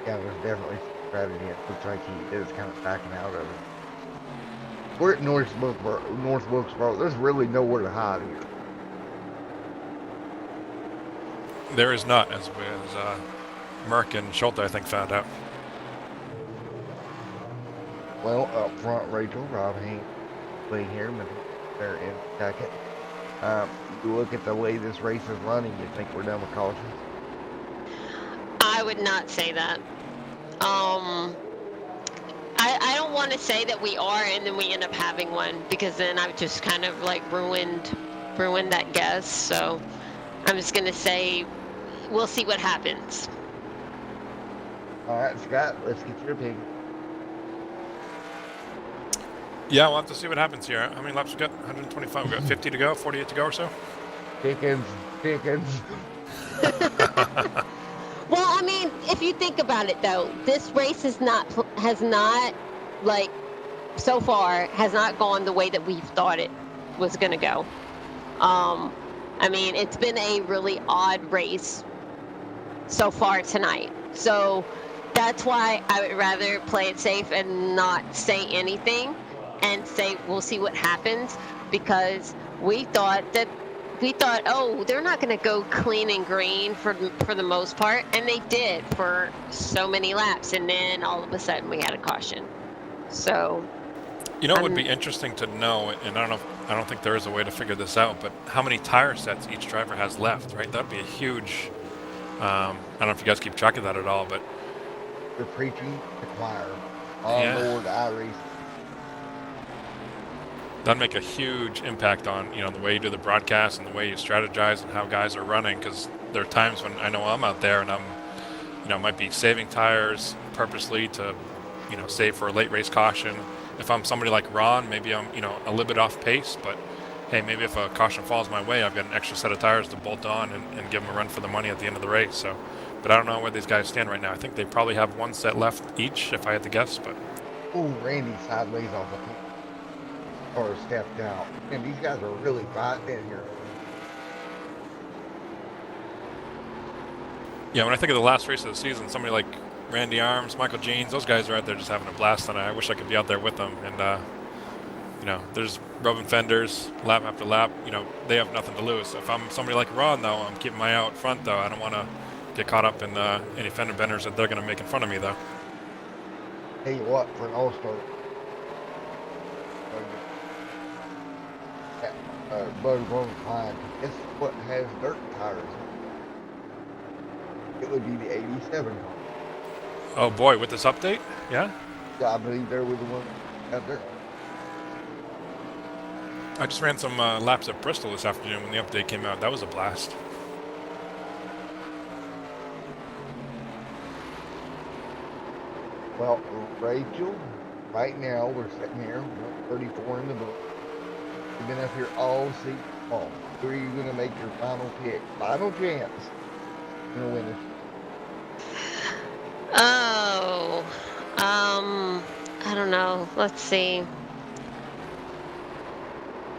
Yeah, there's definitely strategy. It looks like he is kind of backing out of it. We're at North Wilkesboro. There's really nowhere to hide here. There is not, as Merck and Schulte, I think, found out. Well, up front, Rachel, Rob Haynes, way here, but they're in second. You look at the way this race is running, you think we're done with caution? I would not say that. I don't want to say that we are, and then we end up having one, because then I've just kind of like ruined that guess. So I'm just gonna say we'll see what happens. All right, Scott, let's get your opinion. Yeah, we'll have to see what happens here. How many laps we got? 125. We got 50 to go, 48 to go or so. Chickens. Well, I mean, if you think about it, though, this race has not, like, so far, has not gone the way that we thought it was going to go. I mean, it's been a really odd race so far tonight. So that's why I would rather play it safe and not say anything and say we'll see what happens, because we thought that we thought, oh, they're not going to go clean and green for the most part, and they did for so many laps, and then all of a sudden we had a caution. So, You know, it would be interesting to know, and I don't think there is a way to figure this out, but how many tire sets each driver has left, right? That'd be a huge. I don't know if you guys keep track of that at all, but They're preaching to the choir. Oh Yeah. Lord, Iris. that'd make a huge impact on the way you do the broadcast and the way you strategize and how guys are running. Because there are times when I know I'm out there and I'm, might be saving tires purposely to, save for a late race caution. If I'm somebody like Ron, maybe I'm, a little bit off pace, but hey, maybe if a caution falls my way, I've got an extra set of tires to bolt on and give them a run for the money at the end of the race. So, but I don't know where these guys stand right now. I think they probably have one set left each, if I had to guess. But Oh, Randy sideways off the pit. Or stepped out. And these guys are really fighting in here. yeah, when I think of the last race of the season, somebody like Randy Arms, Michael Jeans, those guys are out there just having a blast, and I wish I could be out there with them. And there's rubbing fenders lap after lap. They have nothing to lose. If I'm somebody like Ron, though, I'm keeping my eye out front, though. I don't want to get caught up in any fender benders that they're going to make in front of me, though. Tell you what, for an all-star, Ronald Klein, guess what has dirt tires? It would be the 87 car. Oh boy, with this update, yeah. Yeah, I believe they were the one out there. I just ran some laps at Bristol this afternoon when the update came out. That was a blast. Well, Rachel, right now we're sitting here, 34 in the book. You've been up here all season long. Who are you going to make your final pick? Final chance. You're going to win it. oh, I don't know. Let's see.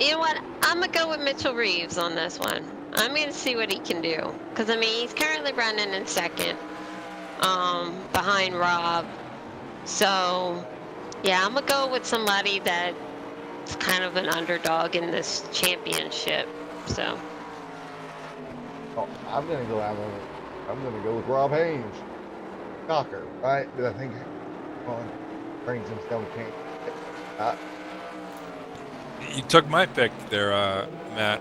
You know what? I'm going to go with Mitchell Reeves on this one. I'm going to see what he can do. Because, he's currently running in second behind Rob. So, yeah, I'm going to go with somebody that's kind of an underdog in this championship. So. Oh, I'm going to go out on it. I'm going to go with Rob Haynes. Shocker, right? But I think brings himself a chance. You took my pick there, Matt.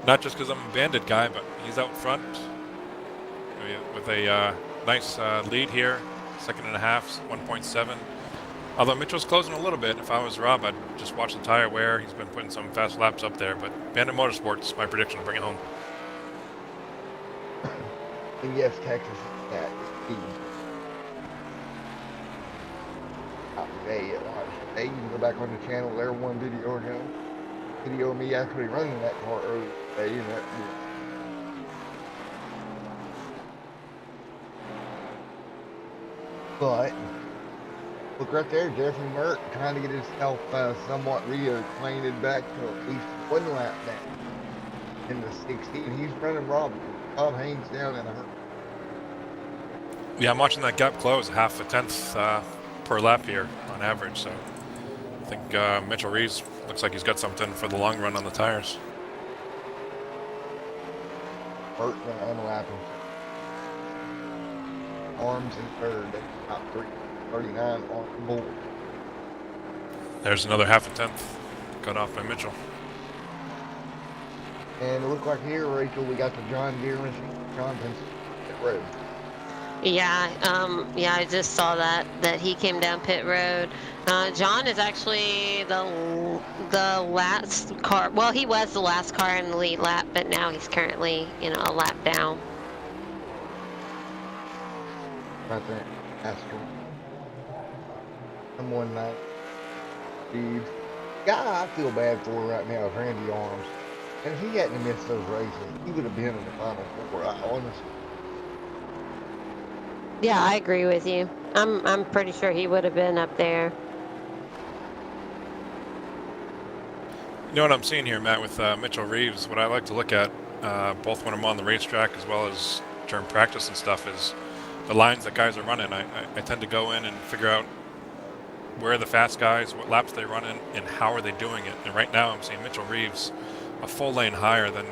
Not just because I'm a bandit guy, but he's out front with a nice lead here. 2.5, 1.7. Although Mitchell's closing a little bit. If I was Rob, I'd just watch the tire wear. He's been putting some fast laps up there. But Bandit Motorsports, my prediction, bring it home. And yes, Texas is that speed. Hey, you can go back on the channel. There, one video ago. Video of me actually running that car early today, and that. But look right there, Jeffrey Merck trying to get himself somewhat reacquainted back to at least one lap down in the 60, and he's running Rob Haynes down in a hurry. Yeah, I'm watching that gap close, half a tenth per lap here on average. So I think Mitchell Reeves looks like he's got something for the long run on the tires. Burt gonna unlap him. Arms in third, top 39 on the board. There's another half a tenth cut off by Mitchell. And it looked like here, Rachel, we got the John Deere machine. Jonathan's pit road. Yeah, I just saw that he came down pit road. John is actually the last car. Well, he was the last car in the lead lap, but now he's currently, a lap down. Right there, Astro. I'm 190. Steve. Guy I feel bad for right now is Randy Arms. And if he hadn't missed those races, he would have been in the final four. Honestly. Yeah, I agree with you. I'm pretty sure he would have been up there. You know what I'm seeing here, Matt, with Mitchell Reeves? What I like to look at, both when I'm on the racetrack as well as during practice and stuff, is the lines that guys are running. I tend to go in and figure out where are the fast guys, what laps they run in, and how are they doing it. And right now I'm seeing Mitchell Reeves a full lane higher than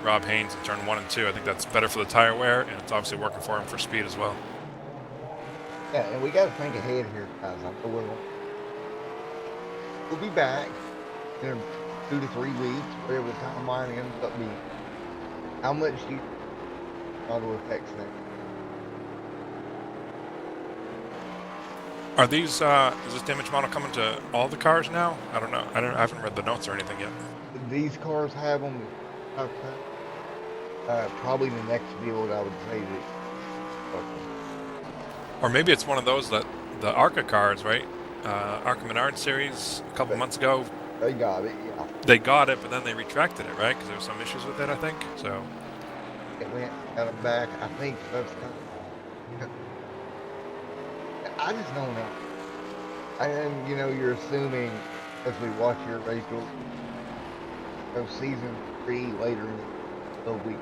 Rob Haynes in turn 1 and 2. I think that's better for the tire wear, and it's obviously working for him for speed as well. Yeah, and we got to think ahead here, guys. I know we'll be back in 2 to 3 weeks, whatever the timeline ends up being. How much do you auto affects that? Are these is this damage model coming to all the cars now? I don't know. I haven't read the notes or anything yet. These cars have them. Probably the next build, I would say that. Or maybe it's one of those that the ARCA cars, right? ARCA Menard series a couple months ago. They got it, yeah. They got it, but then they retracted it, right? Because there were some issues with it, I think. So. It went out of back. I think that's. I just don't know. And you know, you're assuming as we watch your race of season 3 later in the 12 weeks.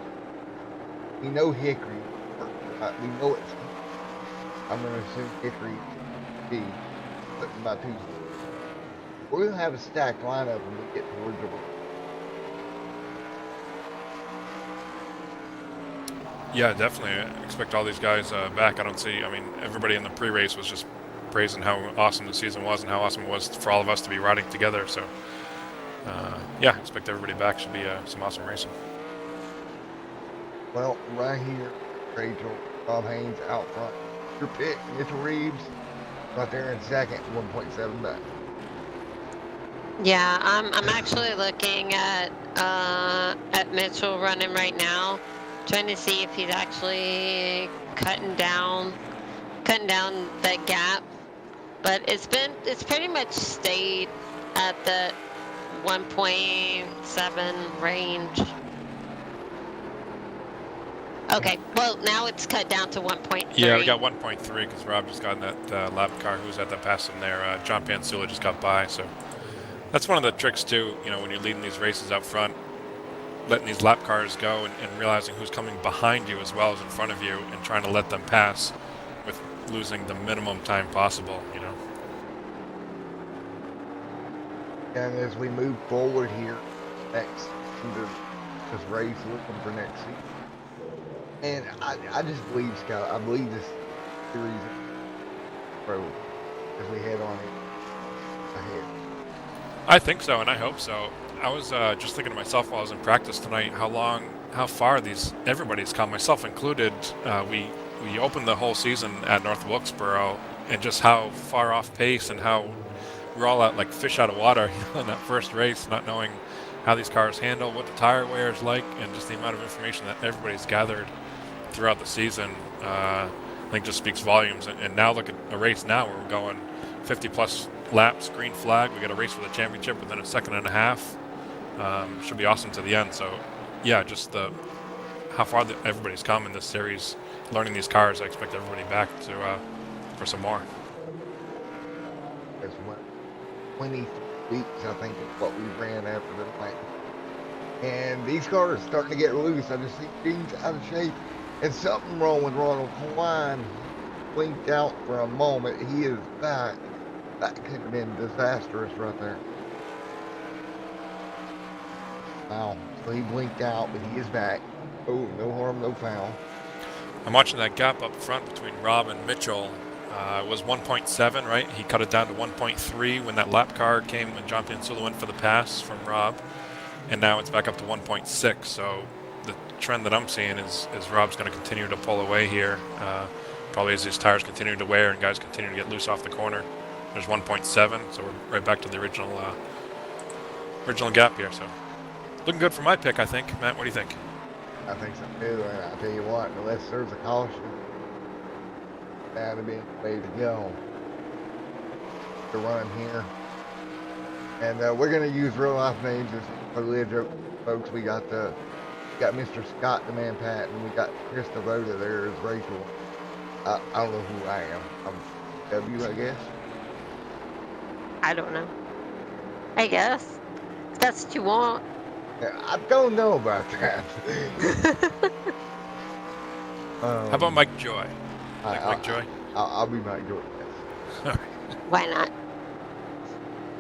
We know Hickory. We know it's. I'm going to assume Hickory be putting by Tuesday. We're going to have a stacked lineup when we get towards the. Yeah, definitely. I expect all these guys back. I mean, everybody in the pre-race was just praising how awesome the season was and how awesome it was for all of us to be riding together. So, yeah, expect everybody back. Should be some awesome racing. Well, right here, Rachel, Bob Haynes out front. Your pick, Mitchell Reeves, right there in second, 1.7 back. Yeah, I'm actually looking at Mitchell running right now, trying to see if he's actually cutting down that gap. But it's pretty much stayed at the 1.7 range. Okay, well now it's cut down to 1.3. Yeah, we got 1.3 because Rob just got in that lap car who was at that pass in there. John Pansula just got by, so that's one of the tricks too. You know, when you're leading these races up front, letting these lap cars go and realizing who's coming behind you as well as in front of you, and trying to let them pass with losing the minimum time possible. You know. And as we move forward here, next into this race, looking for next season. And I just believe, Scott, I believe this series pro as we head on it ahead. I think so, and I hope so. I was just thinking to myself while I was in practice tonight, how far everybody's come, myself included. We opened the whole season at North Wilkesboro, and just how far off pace and how we're all out like fish out of water, you know, in that first race, not knowing how these cars handle, what the tire wear is like, and just the amount of information that everybody's gathered throughout the season, I think just speaks volumes. And now look at a race now where we're going 50 plus laps, green flag. We got a race for the championship within a second and a half. Should be awesome to the end. So yeah, just how far everybody's come in this series, learning these cars. I expect everybody back to for some more. That's 20 weeks, I think, is what we ran after the night. And these cars are starting to get loose. I just see things out of shape. And something wrong with Ronald Klein. Blinked out for a moment. He is back. That could have been disastrous right there. Wow. So he blinked out, but he is back. Oh, no harm, no foul. I'm watching that gap up front between Rob and Mitchell. It was 1.7, right? He cut it down to 1.3 when that lap car came when John Pansula went for the pass from Rob. And now it's back up to 1.6. So the trend that I'm seeing is Rob's going to continue to pull away here. Probably as his tires continue to wear and guys continue to get loose off the corner. There's 1.7, so we're right back to the original gap here. So looking good for my pick, I think. Matt, what do you think? I think so too. And I'll tell you what, unless there's a caution, that'd be the way to go. To run here. And we're going to use real life names as totally a joke, folks. We got Mr. Scott, the man Pat, and we got Chris Devoda there as Rachel. I don't know who I am. I'm W, I guess. I don't know. I guess. If that's what you want. Yeah, I don't know about that. How about Mike Joy? Mike Joy? I'll be Mike Joy. Why not?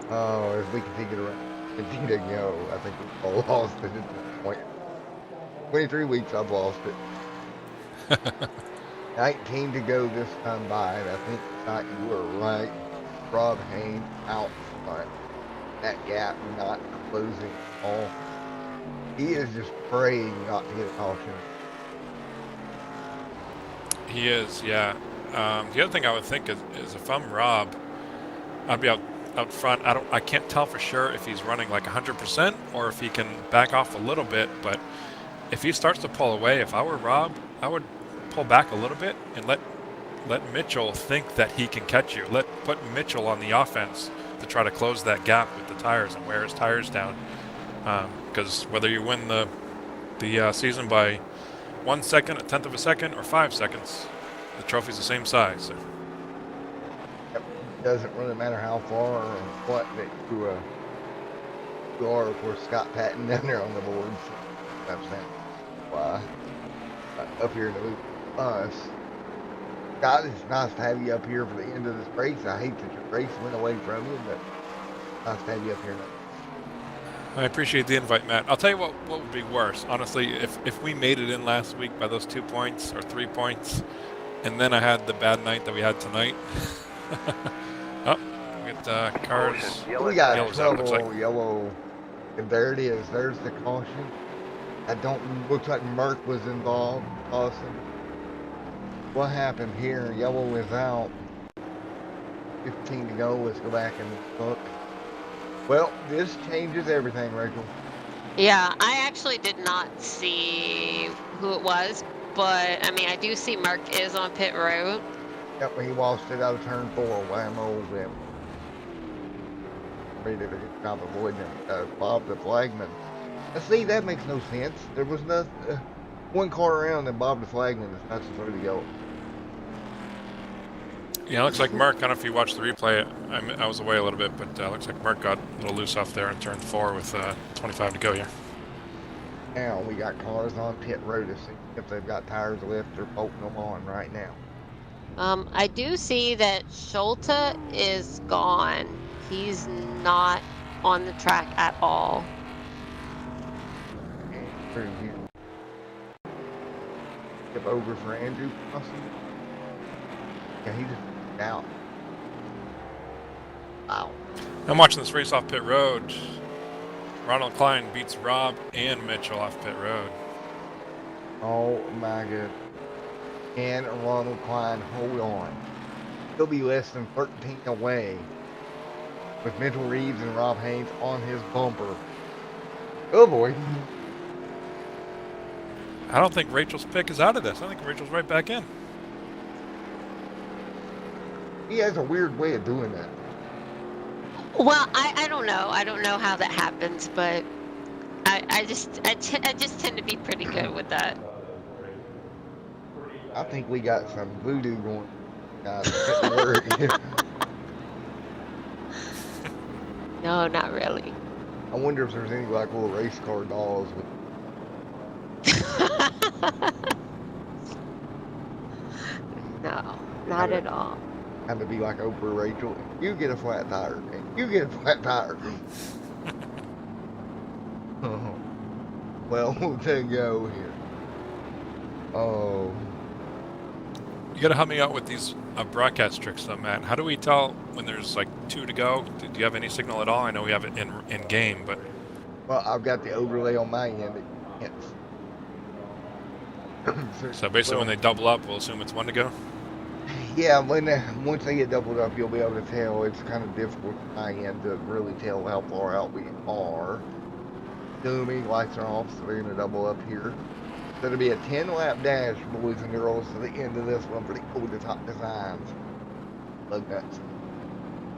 Oh, if we can figure it around. 15 to go. I think we've all lost it at this point. 23 weeks, I've lost it. 19 to go this time by, and I think tonight you were right. Rob Haynes out front. That gap not closing at all. He is just praying not to get a caution. He is, yeah. The other thing I would think is if I'm Rob, I'd be out front. I can't tell for sure if he's running like 100% or if he can back off a little bit. But if he starts to pull away, if I were Rob, I would pull back a little bit and let Mitchell think that he can catch you. Put Mitchell on the offense to try to close that gap with the tires and wear his tires down. Because whether you win the season by 1 second, a tenth of a second, or 5 seconds, the trophy's the same size. So. Yep. Doesn't really matter how far or what that you are. Of course, Scott Patton down there on the board. So that's why up here in the bus. Scott, it's nice to have you up here for the end of this race. I hate that your race went away from you, but nice to have you up here now. I appreciate the invite, Matt. I'll tell you what would be worse, honestly, if we made it in last week by those 2 points or 3 points, and then I had the bad night that we had tonight. Oh, we got cars. We got Yellow's out, looks trouble, like. yellow. And there it is. There's the caution. Looks like Merck was involved. Awesome. What happened here? Yellow is out. 15 to go. Let's go back and look. Well, this changes everything, Rachel. Yeah, I actually did not see who it was, but I mean, I do see Mark is on pit road. Yep, he lost it out of turn 4. Whammo, whip. Ready to stop avoiding Bob the Flagman. Now, see, that makes no sense. There was one car around and Bob the Flagman is not supposed to go. Yeah, it looks like Mark, I don't know if you watched the replay, I was away a little bit, but looks like Mark got a little loose off there in turn 4 with 25 to go here. Now we got cars on pit road to see if they've got tires left. They're bolting them on right now. I do see that Shawton is gone. He's not on the track at all. And through here. Skip over for Andrew possibly. Yeah, he just out. Wow. I'm watching this race off pit road. Ronald Klein beats Rob and Mitchell off pit road. Oh my god. Can Ronald Klein hold on? He'll be less than 13 away with Mitchell Reeves and Rob Haynes on his bumper. Oh boy. I don't think Rachel's pick is out of this. I think Rachel's right back in. He has a weird way of doing that. Well, I don't know. I don't know how that happens, but I just tend to be pretty good with that. I think we got some voodoo going. Couldn't work. No, not really. I wonder if there's any like little race car dolls with. No, not at all. Had to be like Oprah Rachel. You get a flat tire, and you get a flat tire. Well, to go here. Oh. You gotta help me out with these broadcast tricks though, Matt. How do we tell when there's like 2 to go? Do you have any signal at all? I know we have it in game, but... Well, I've got the overlay on my end. It can't. So basically when they double up, we'll assume it's 1 to go? Yeah, once they get doubled up, you'll be able to tell. It's kind of difficult on my end to really tell how far out we are. Zooming, lights are off, so they're going to double up here. So it'll be a 10-lap dash, boys and girls, to the end of this one for the over-the-top designs. Lugnuts.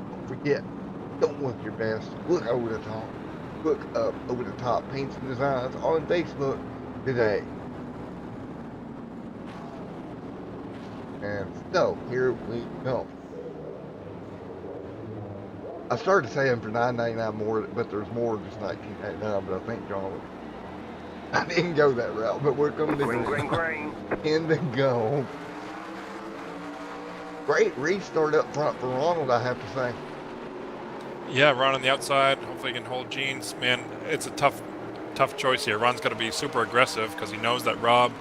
Don't forget, don't look your best. Look over the top. Look up over the top. Paints and Designs on Facebook today. And so, here we go. I started saying for $9.99 more, but there's more just $19.99, but I think John, I didn't go that route, but we're coming to Green. in the go. Great restart up front for Ronald, I have to say. Yeah, Ron on the outside. Hopefully he can hold Jeans. Man, it's a tough choice here. Ron's got to be super aggressive because he knows that Rob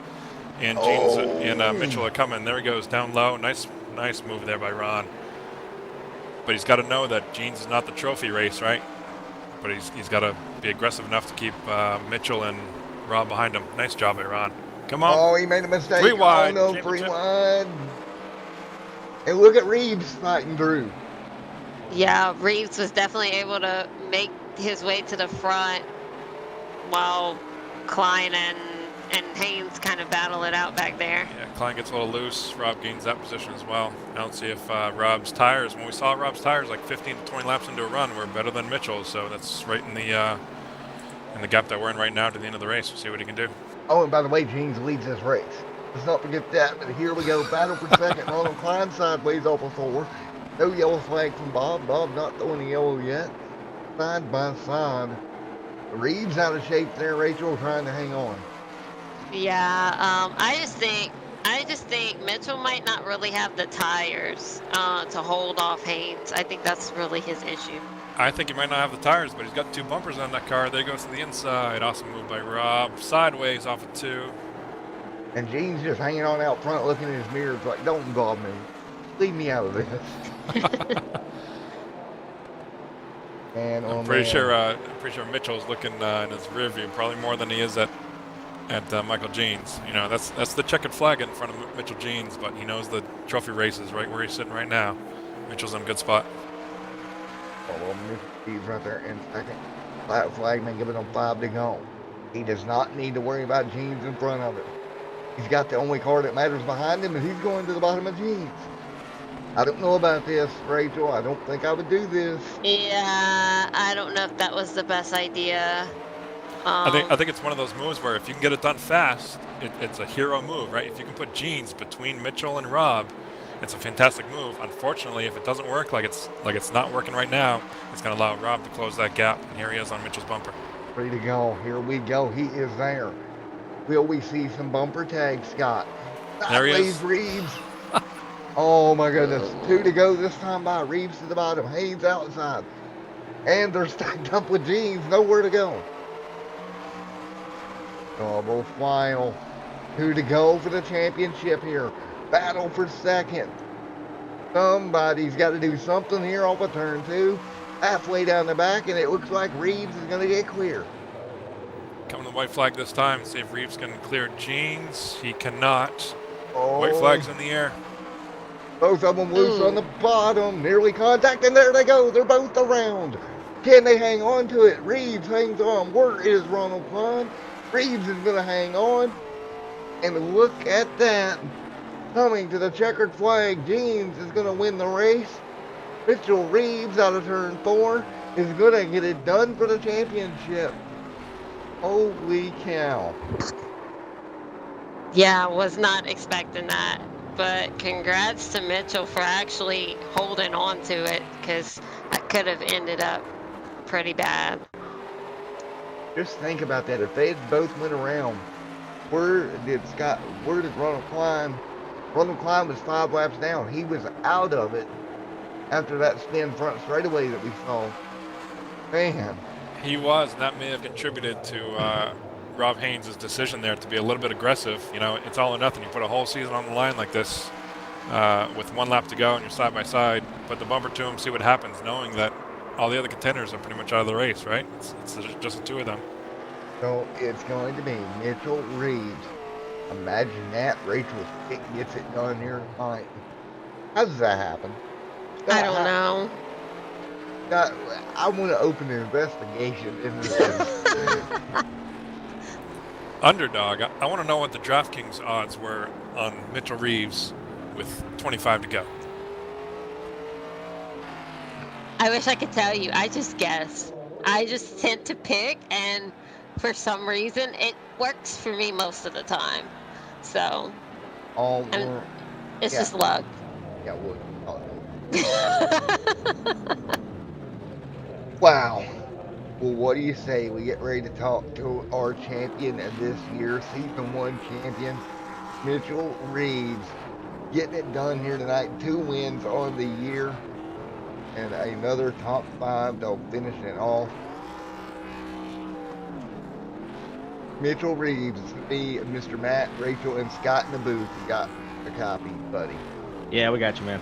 and Jeans and Mitchell are coming. There he goes, down low. Nice move there by Ron. But he's got to know that Jeans is not the trophy race, right? But he's got to be aggressive enough to keep Mitchell and Rob behind him. Nice job by Ron. Come on. Oh, he made a mistake. 3 wide. Oh, no, 3 wide. And look at Reeves fighting through. Yeah, Reeves was definitely able to make his way to the front while Klein and Haynes kind of battle it out back there. Yeah, Klein gets a little loose. Rob gains that position as well. Now let's see if Rob's tires, when we saw Rob's tires like 15 to 20 laps into a run, were better than Mitchell's. So that's right in the gap that we're in right now to the end of the race. We'll see what he can do. Oh, and by the way, Jeans leads this race. Let's not forget that. But here we go. Battle for second. Ronald Klein sideways off of 4. No yellow flag from Bob. Bob not throwing the yellow yet. Side by side. Reeves out of shape there. Rachel trying to hang on. Yeah, I just think Mitchell might not really have the tires to hold off Haynes. I think that's really his issue. I think he might not have the tires, but he's got 2 bumpers on that car. There he goes to the inside. Awesome move by Rob. Sideways off of 2. And Gene's just hanging on out front looking in his mirrors like, don't involve me. Leave me out of this. And I'm pretty sure Mitchell's looking in his rear view probably more than he is at Michael Jeans. You know, that's the checkered flag in front of Mitchell Jeans, but he knows the trophy race is right where he's sitting right now. Mitchell's in a good spot. Oh, well, he's right there in second. That flagman giving him 5 to go. He does not need to worry about Jeans in front of him. He's got the only car that matters behind him, and he's going to the bottom of Jeans. I don't know about this, Rachel. I don't think I would do this. Yeah, I don't know if that was the best idea. I think it's one of those moves where if you can get it done fast, it's a hero move, right? If you can put Jeans between Mitchell and Rob, it's a fantastic move. Unfortunately, if it doesn't work like it's not working right now, it's going to allow Rob to close that gap. And here he is on Mitchell's bumper. Ready to go. Here we go. He is there. Will we see some bumper tags, Scott? There he is. Reeves. Oh my goodness. 2 to go this time by Reeves to the bottom. Haynes outside. And they're stacked up with Jeans. Nowhere to go. Double final. 2 to go for the championship here. Battle for second. Somebody's got to do something here off of turn 2. Halfway down the back, and it looks like Reeves is going to get clear. Coming to the white flag this time. See if Reeves can clear Jeans. He cannot. Oh. White flag's in the air. Both of them loose on the bottom. Nearly contact, and there they go. They're both around. Can they hang on to it? Reeves hangs on. Where is Ronald Klein? Reeves is going to hang on. And look at that. Coming to the checkered flag, Jeans is going to win the race. Mitchell Reeves out of turn 4 is going to get it done for the championship. Holy cow. Yeah, was not expecting that. But congrats to Mitchell for actually holding on to it, because that could have ended up pretty bad. Just think about that. If they had both went around, where did Ronald Klein? Ronald Klein was 5 laps down. He was out of it after that spin front straightaway that we saw. Man. He was, and that may have contributed to Rob Haynes' decision there to be a little bit aggressive. You know, it's all or nothing. You put a whole season on the line like this with 1 lap to go and you're side by side, put the bumper to him, see what happens, knowing that all the other contenders are pretty much out of the race, right? It's just the 2 of them. So it's going to be Mitchell Reeves. Imagine that. Rachel gets it done here tonight. How does that happen? I don't know. I want to open an investigation into this. Underdog, I want to know what the DraftKings odds were on Mitchell Reeves with 25 to go. I wish I could tell you. I just guess. I just tend to pick, and for some reason, it works for me most of the time. So, it's just luck. Yeah, wood. Wow. Well, what do you say we get ready to talk to our champion of this year, Season 1 champion, Mitchell Reeves. Getting it done here tonight. 2 wins on the year. and another top 5 to finish it off. Mitchell Reeves, me, Mr. Matt, Rachel, and Scott in the booth. You got a copy, buddy. Yeah, we got you, man.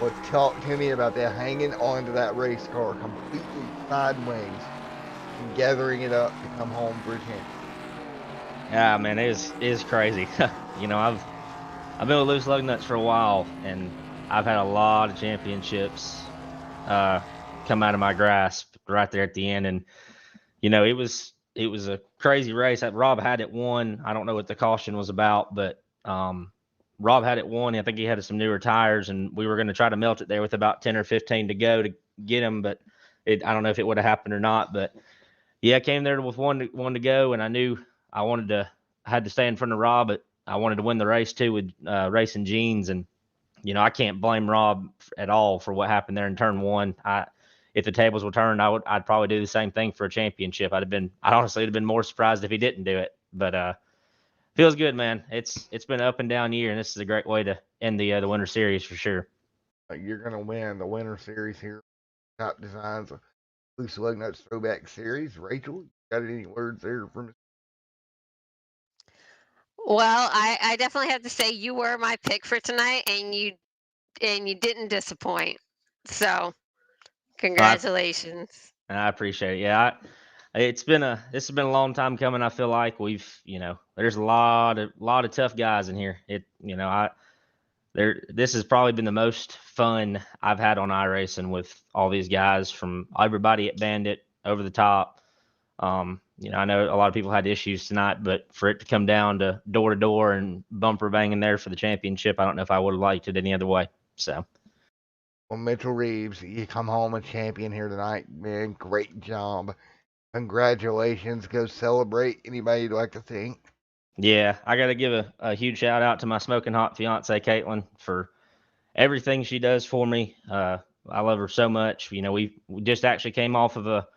Well, talk to me about that hanging onto that race car completely sideways and gathering it up to come home for a champion. Yeah, man, it is crazy. You know, I've been with Loose Lugnuts for a while, and I've had a lot of championships come out of my grasp right there at the end. And you know, it was a crazy race. Rob had it won. I don't know what the caution was about, but Rob had it won. I think he had some newer tires, and we were going to try to melt it there with about 10 or 15 to go to get him, but I don't know if it would have happened or not. But yeah, I came there with one to go, and I knew I had to stay in front of Rob, but I wanted to win the race too with Racing Jeans. And you know, I can't blame Rob at all for what happened there in turn one. If the tables were turned, I'd probably do the same thing for a championship. I'd honestly have been more surprised if he didn't do it. But feels good, man. It's been an up and down year, and this is a great way to end the Winter Series for sure. You're gonna win the Winter Series here. Top Designs, Loose Lugnuts Throwback Series. Rachel, got any words there from? Well, I definitely have to say you were my pick for tonight, and you didn't disappoint. So, congratulations. I appreciate it. Yeah, this has been a long time coming. I feel like there's a lot of tough guys in here. This has probably been the most fun I've had on iRacing with all these guys, from everybody at Bandit over the top. I know a lot of people had issues tonight, but for it to come down to door and bumper banging there for the championship, I don't know if I would have liked it any other way. So. Well, Mitchell Reeves, you come home a champion here tonight, man. Great job. Congratulations. Go celebrate. Anybody you'd like to thank? Yeah, I got to give a huge shout out to my smoking hot fiance, Caitlin, for everything she does for me. I love her so much. You know, we just actually came off of a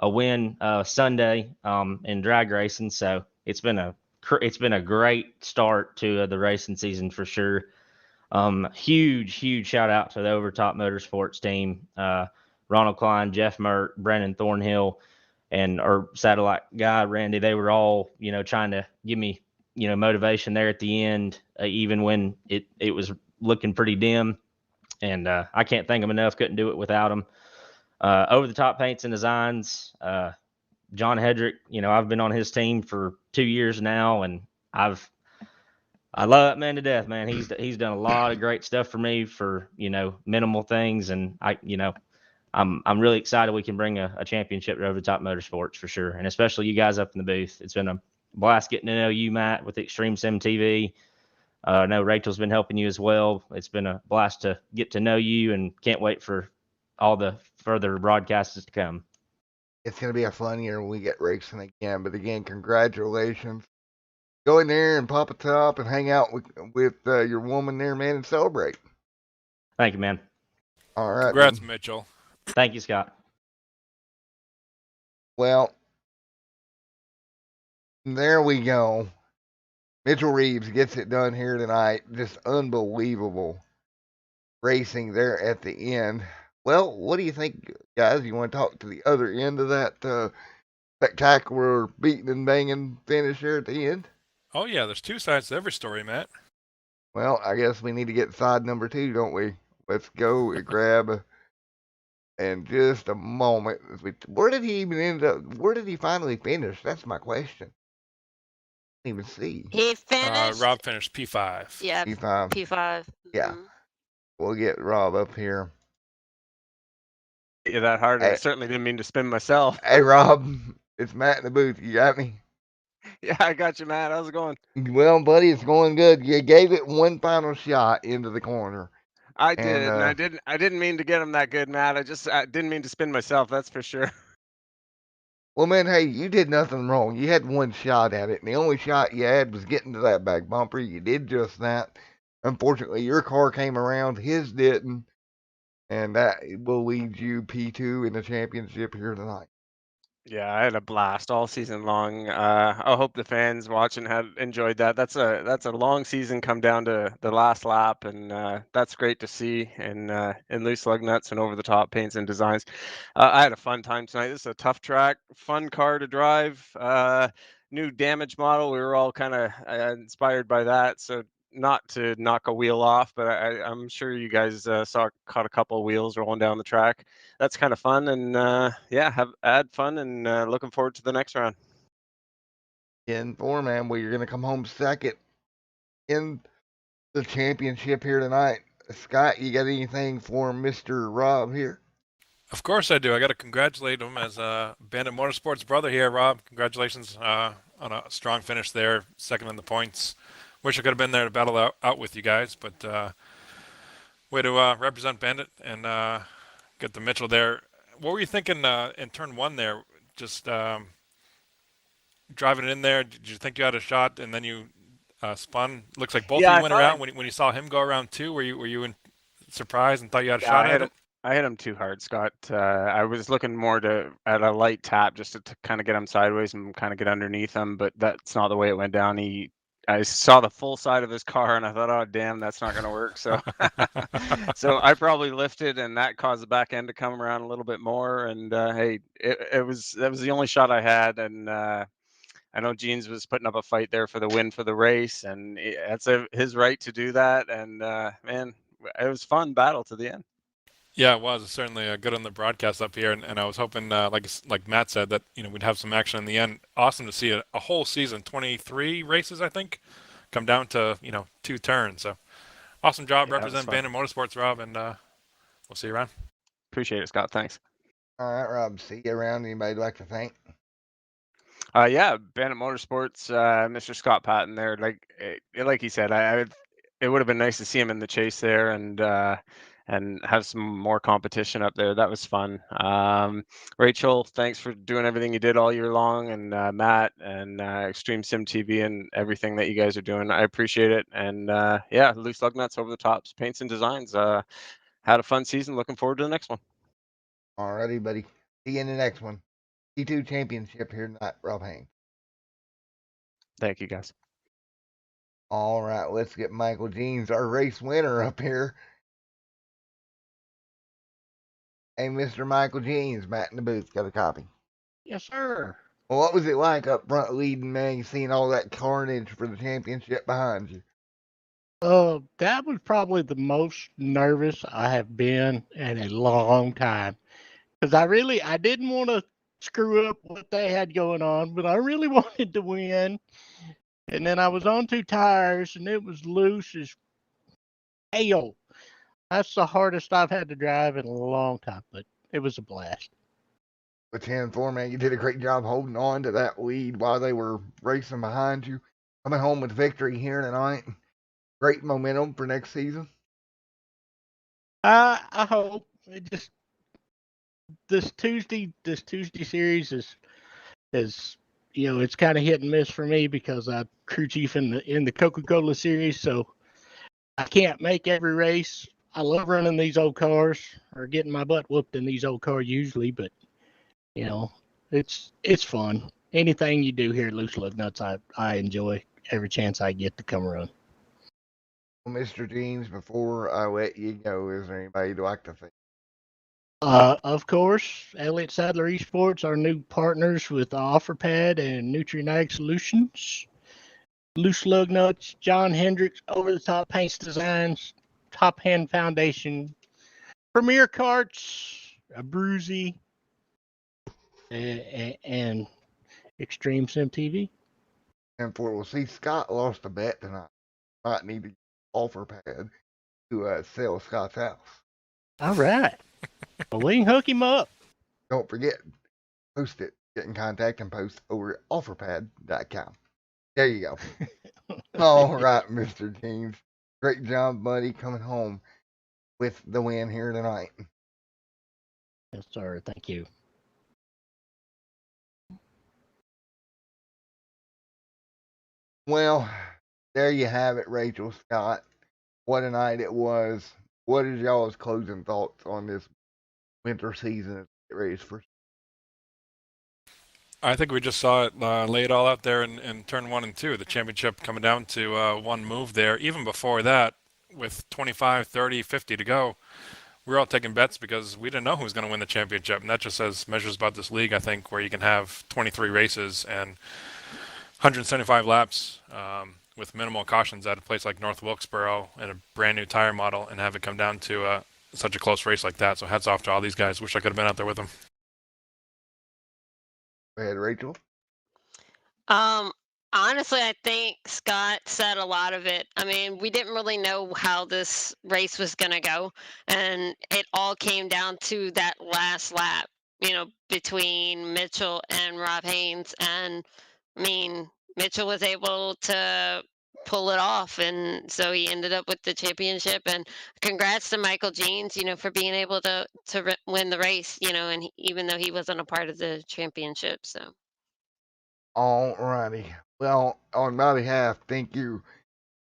win Sunday in drag racing, so it's been a great start to the racing season for sure. Huge shout out to the Overtop Motorsports team, Ronald Klein, Jeff Mert, Brennan Thornhill, and our satellite guy Randy. They were all trying to give me motivation there at the end, even when it was looking pretty dim. And I can't thank them enough. Couldn't do it without them. Over the Top Paints and Designs, John Hedrick. I've been on his team for 2 years now, and I love that man to death, man. He's done a lot of great stuff for me for minimal things, and I'm really excited we can bring a championship to Over the Top Motorsports for sure, and especially you guys up in the booth. It's been a blast getting to know you, Matt, with Extreme Sim TV. I know Rachel's been helping you as well. It's been a blast to get to know you, and can't wait for all the further broadcasts to come. It's going to be a fun year when we get racing again. But again, congratulations. Go in there and pop a top and hang out with your woman there, man, and celebrate. Thank you, man. All right. Congrats, Mitchell. Thank you, Scott. Well, there we go. Mitchell Reeves gets it done here tonight. Just unbelievable racing there at the end. Well, what do you think, guys? You want to talk to the other end of that spectacular beating and banging finish here at the end? Oh, yeah, there's two sides to every story, Matt. Well, I guess we need to get side number 2, don't we? Let's go and grab in just a moment. Where did he even end up? Where did he finally finish? That's my question. I didn't even see. He finished. Rob finished P5. Yeah, P5. P5. Yeah. Mhm. We'll get Rob up here. Yeah, that hard. Hey. I certainly didn't mean to spin myself. Hey, Rob. It's Matt in the booth. You got me? Yeah, I got you, Matt. How's it going? Well, buddy, it's going good. You gave it one final shot into the corner. I did, and I didn't mean to get him that good, Matt. I didn't mean to spin myself. That's for sure. Well, man, hey, you did nothing wrong. You had one shot at it, and the only shot you had was getting to that back bumper. You did just that. Unfortunately, your car came around, his didn't, and that will lead you P2 in the championship here tonight. Yeah, I had a blast all season long. I hope the fans watching had enjoyed that. That's a long season come down to the last lap, and that's great to see in loose lug nuts and over the top paints and designs. I had a fun time tonight. This is a tough track, fun car to drive. New damage model. We were all kind of inspired by that. So not to knock a wheel off, but I'm sure you guys caught a couple of wheels rolling down the track. That's kind of fun, and yeah, had fun, and looking forward to the next round. In man, well, you're going to come home second in the championship here tonight. Scott, you got anything for Mr. Rob here? Of course I do. I got to congratulate him as Bandit Motorsports' brother here, Rob. Congratulations on a strong finish there, second in the points. Wish I could have been there to battle out with you guys, but way to represent Bandit and get the Mitchell there. What were you thinking in turn one there? Just driving it in there, did you think you had a shot and then you spun? Looks like both of you went around. When you saw him go around too, were you surprised and thought you had a shot at it? I hit him too hard, Scott. I was looking more at a light tap just to kind of get him sideways and kind of get underneath him, but that's not the way it went down. I saw the full side of his car and I thought, oh damn, that's not going to work. So, so I probably lifted, and that caused the back end to come around a little bit more. And hey, that was the only shot I had, and I know Jeans was putting up a fight there for the win for the race, and that's his right to do that. And man, it was a fun battle to the end. Yeah, it was certainly good on the broadcast up here, and I was hoping, like Matt said, that we'd have some action in the end. Awesome to see a whole season, 23 races, I think, come down to 2 turns. So awesome job representing Bandit Motorsports, Rob, and we'll see you around. Appreciate it, Scott. Thanks. All right, Rob. See you around. Anybody like to thank? Yeah, Bandit Motorsports, Mr. Scott Patton there. Like he said, it would have been nice to see him in the chase there and have some more competition up there. That was fun. Rachel, thanks for doing everything you did all year long, and Matt and Extreme Sim TV and everything that you guys are doing. I appreciate it. And yeah, loose lug nuts, over the tops, paints and designs. Had a fun season. Looking forward to the next one. Alrighty, buddy. See you in the next one. T2 Championship here tonight, Rob Haynes. Thank you, guys. All right, let's get Michael Jeans, our race winner, up here. Hey, Mr. Michael Jeans, Matt in the booth, got a copy. Yes, sir. Well, what was it like up front leading, man? You seeing all that carnage for the championship behind you? That was probably the most nervous I have been in a long time. Because I didn't want to screw up what they had going on, but I really wanted to win. And then I was on 2 tires, and it was loose as hell. That's the hardest I've had to drive in a long time, but it was a blast. But 10-4, man, you did a great job holding on to that lead while they were racing behind you. Coming home with victory here tonight. Great momentum for next season. I hope. This Tuesday series is it's kind of hit and miss for me because I crew chief in the Coca-Cola series, so I can't make every race. I love running these old cars or getting my butt whooped in these old cars usually, but it's fun. Anything you do here at Loose Lug Nuts, I enjoy every chance I get to come run. Well, Mr. Jeans, before I let you go, is there anybody you'd like to thank? Of course, Elliott Sadler Esports, our new partners with OfferPad and NutriNag Solutions. Loose Lug Nuts, John Hendricks, Over the Top Paints Designs, Top Hand Foundation, Premier Carts, Bruzy, and Extreme Sim TV. And we'll see, Scott lost a bet tonight. Might need to offer pad to sell Scott's house. All right. Well, we can hook him up. Don't forget, post it. Get in contact and post over at offerpad.com. There you go. All right, Mr. Jeans. Great job, buddy, coming home with the win here tonight. Yes, sir. Thank you. Well, there you have it, Rachel, Scott. What a night it was. What is y'all's closing thoughts on this winter season as it race for? I think we just saw it lay it all out there in turn 1 and 2. The championship coming down to one move there. Even before that, with 25, 30, 50 to go, we were all taking bets because we didn't know who was going to win the championship. And that just says measures about this league, I think, where you can have 23 races and 175 laps with minimal cautions at a place like North Wilkesboro and a brand new tire model and have it come down to such a close race like that. So hats off to all these guys. Wish I could have been out there with them. Go ahead, Rachel. Honestly, I think Scott said a lot of it. I mean, we didn't really know how this race was going to go, and it all came down to that last lap, between Mitchell and Rob Haynes. And I mean, Mitchell was able to pull it off, and so he ended up with the championship. And congrats to Michael Jeans, for being able to win the race, and even though he wasn't a part of the championship. So. All righty. Well, on my behalf, thank you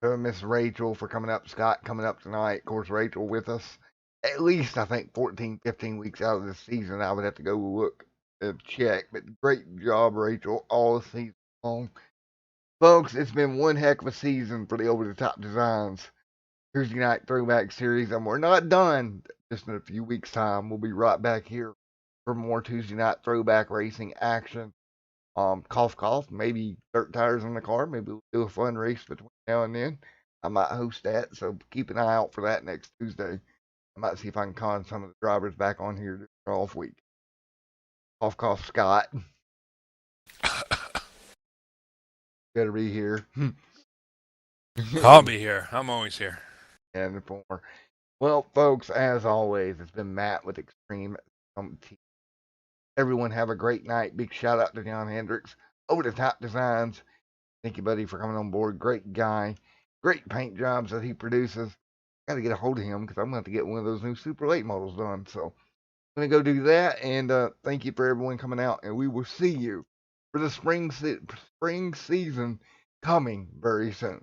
to Miss Rachel for coming up, Scott coming up tonight. Of course, Rachel with us at least, I think, 14, 15 weeks out of the season. I would have to go look and check, but great job, Rachel, all the season long. Folks, it's been one heck of a season for the Over the Top Designs Tuesday Night Throwback Series, and we're not done. Just in a few weeks' time, we'll be right back here for more Tuesday Night Throwback Racing action. Cough, cough. Maybe dirt tires in the car. Maybe we'll do a fun race between now and then. I might host that, so keep an eye out for that next Tuesday. I might see if I can con some of the drivers back on here during the off week. Cough, cough, Scott. Better be here. I'll be here. I'm always here. And more. Well, folks, as always, it's been Matt with Extreme Team. Everyone have a great night. Big shout out to John Hendricks, Over the Top Designs. Thank you, buddy, for coming on board. Great guy. Great paint jobs that he produces. Got to get a hold of him because I'm going to have to get one of those new Super Late models done. So I'm going to go do that. And thank you for everyone coming out. And we will see you for the spring season coming very soon.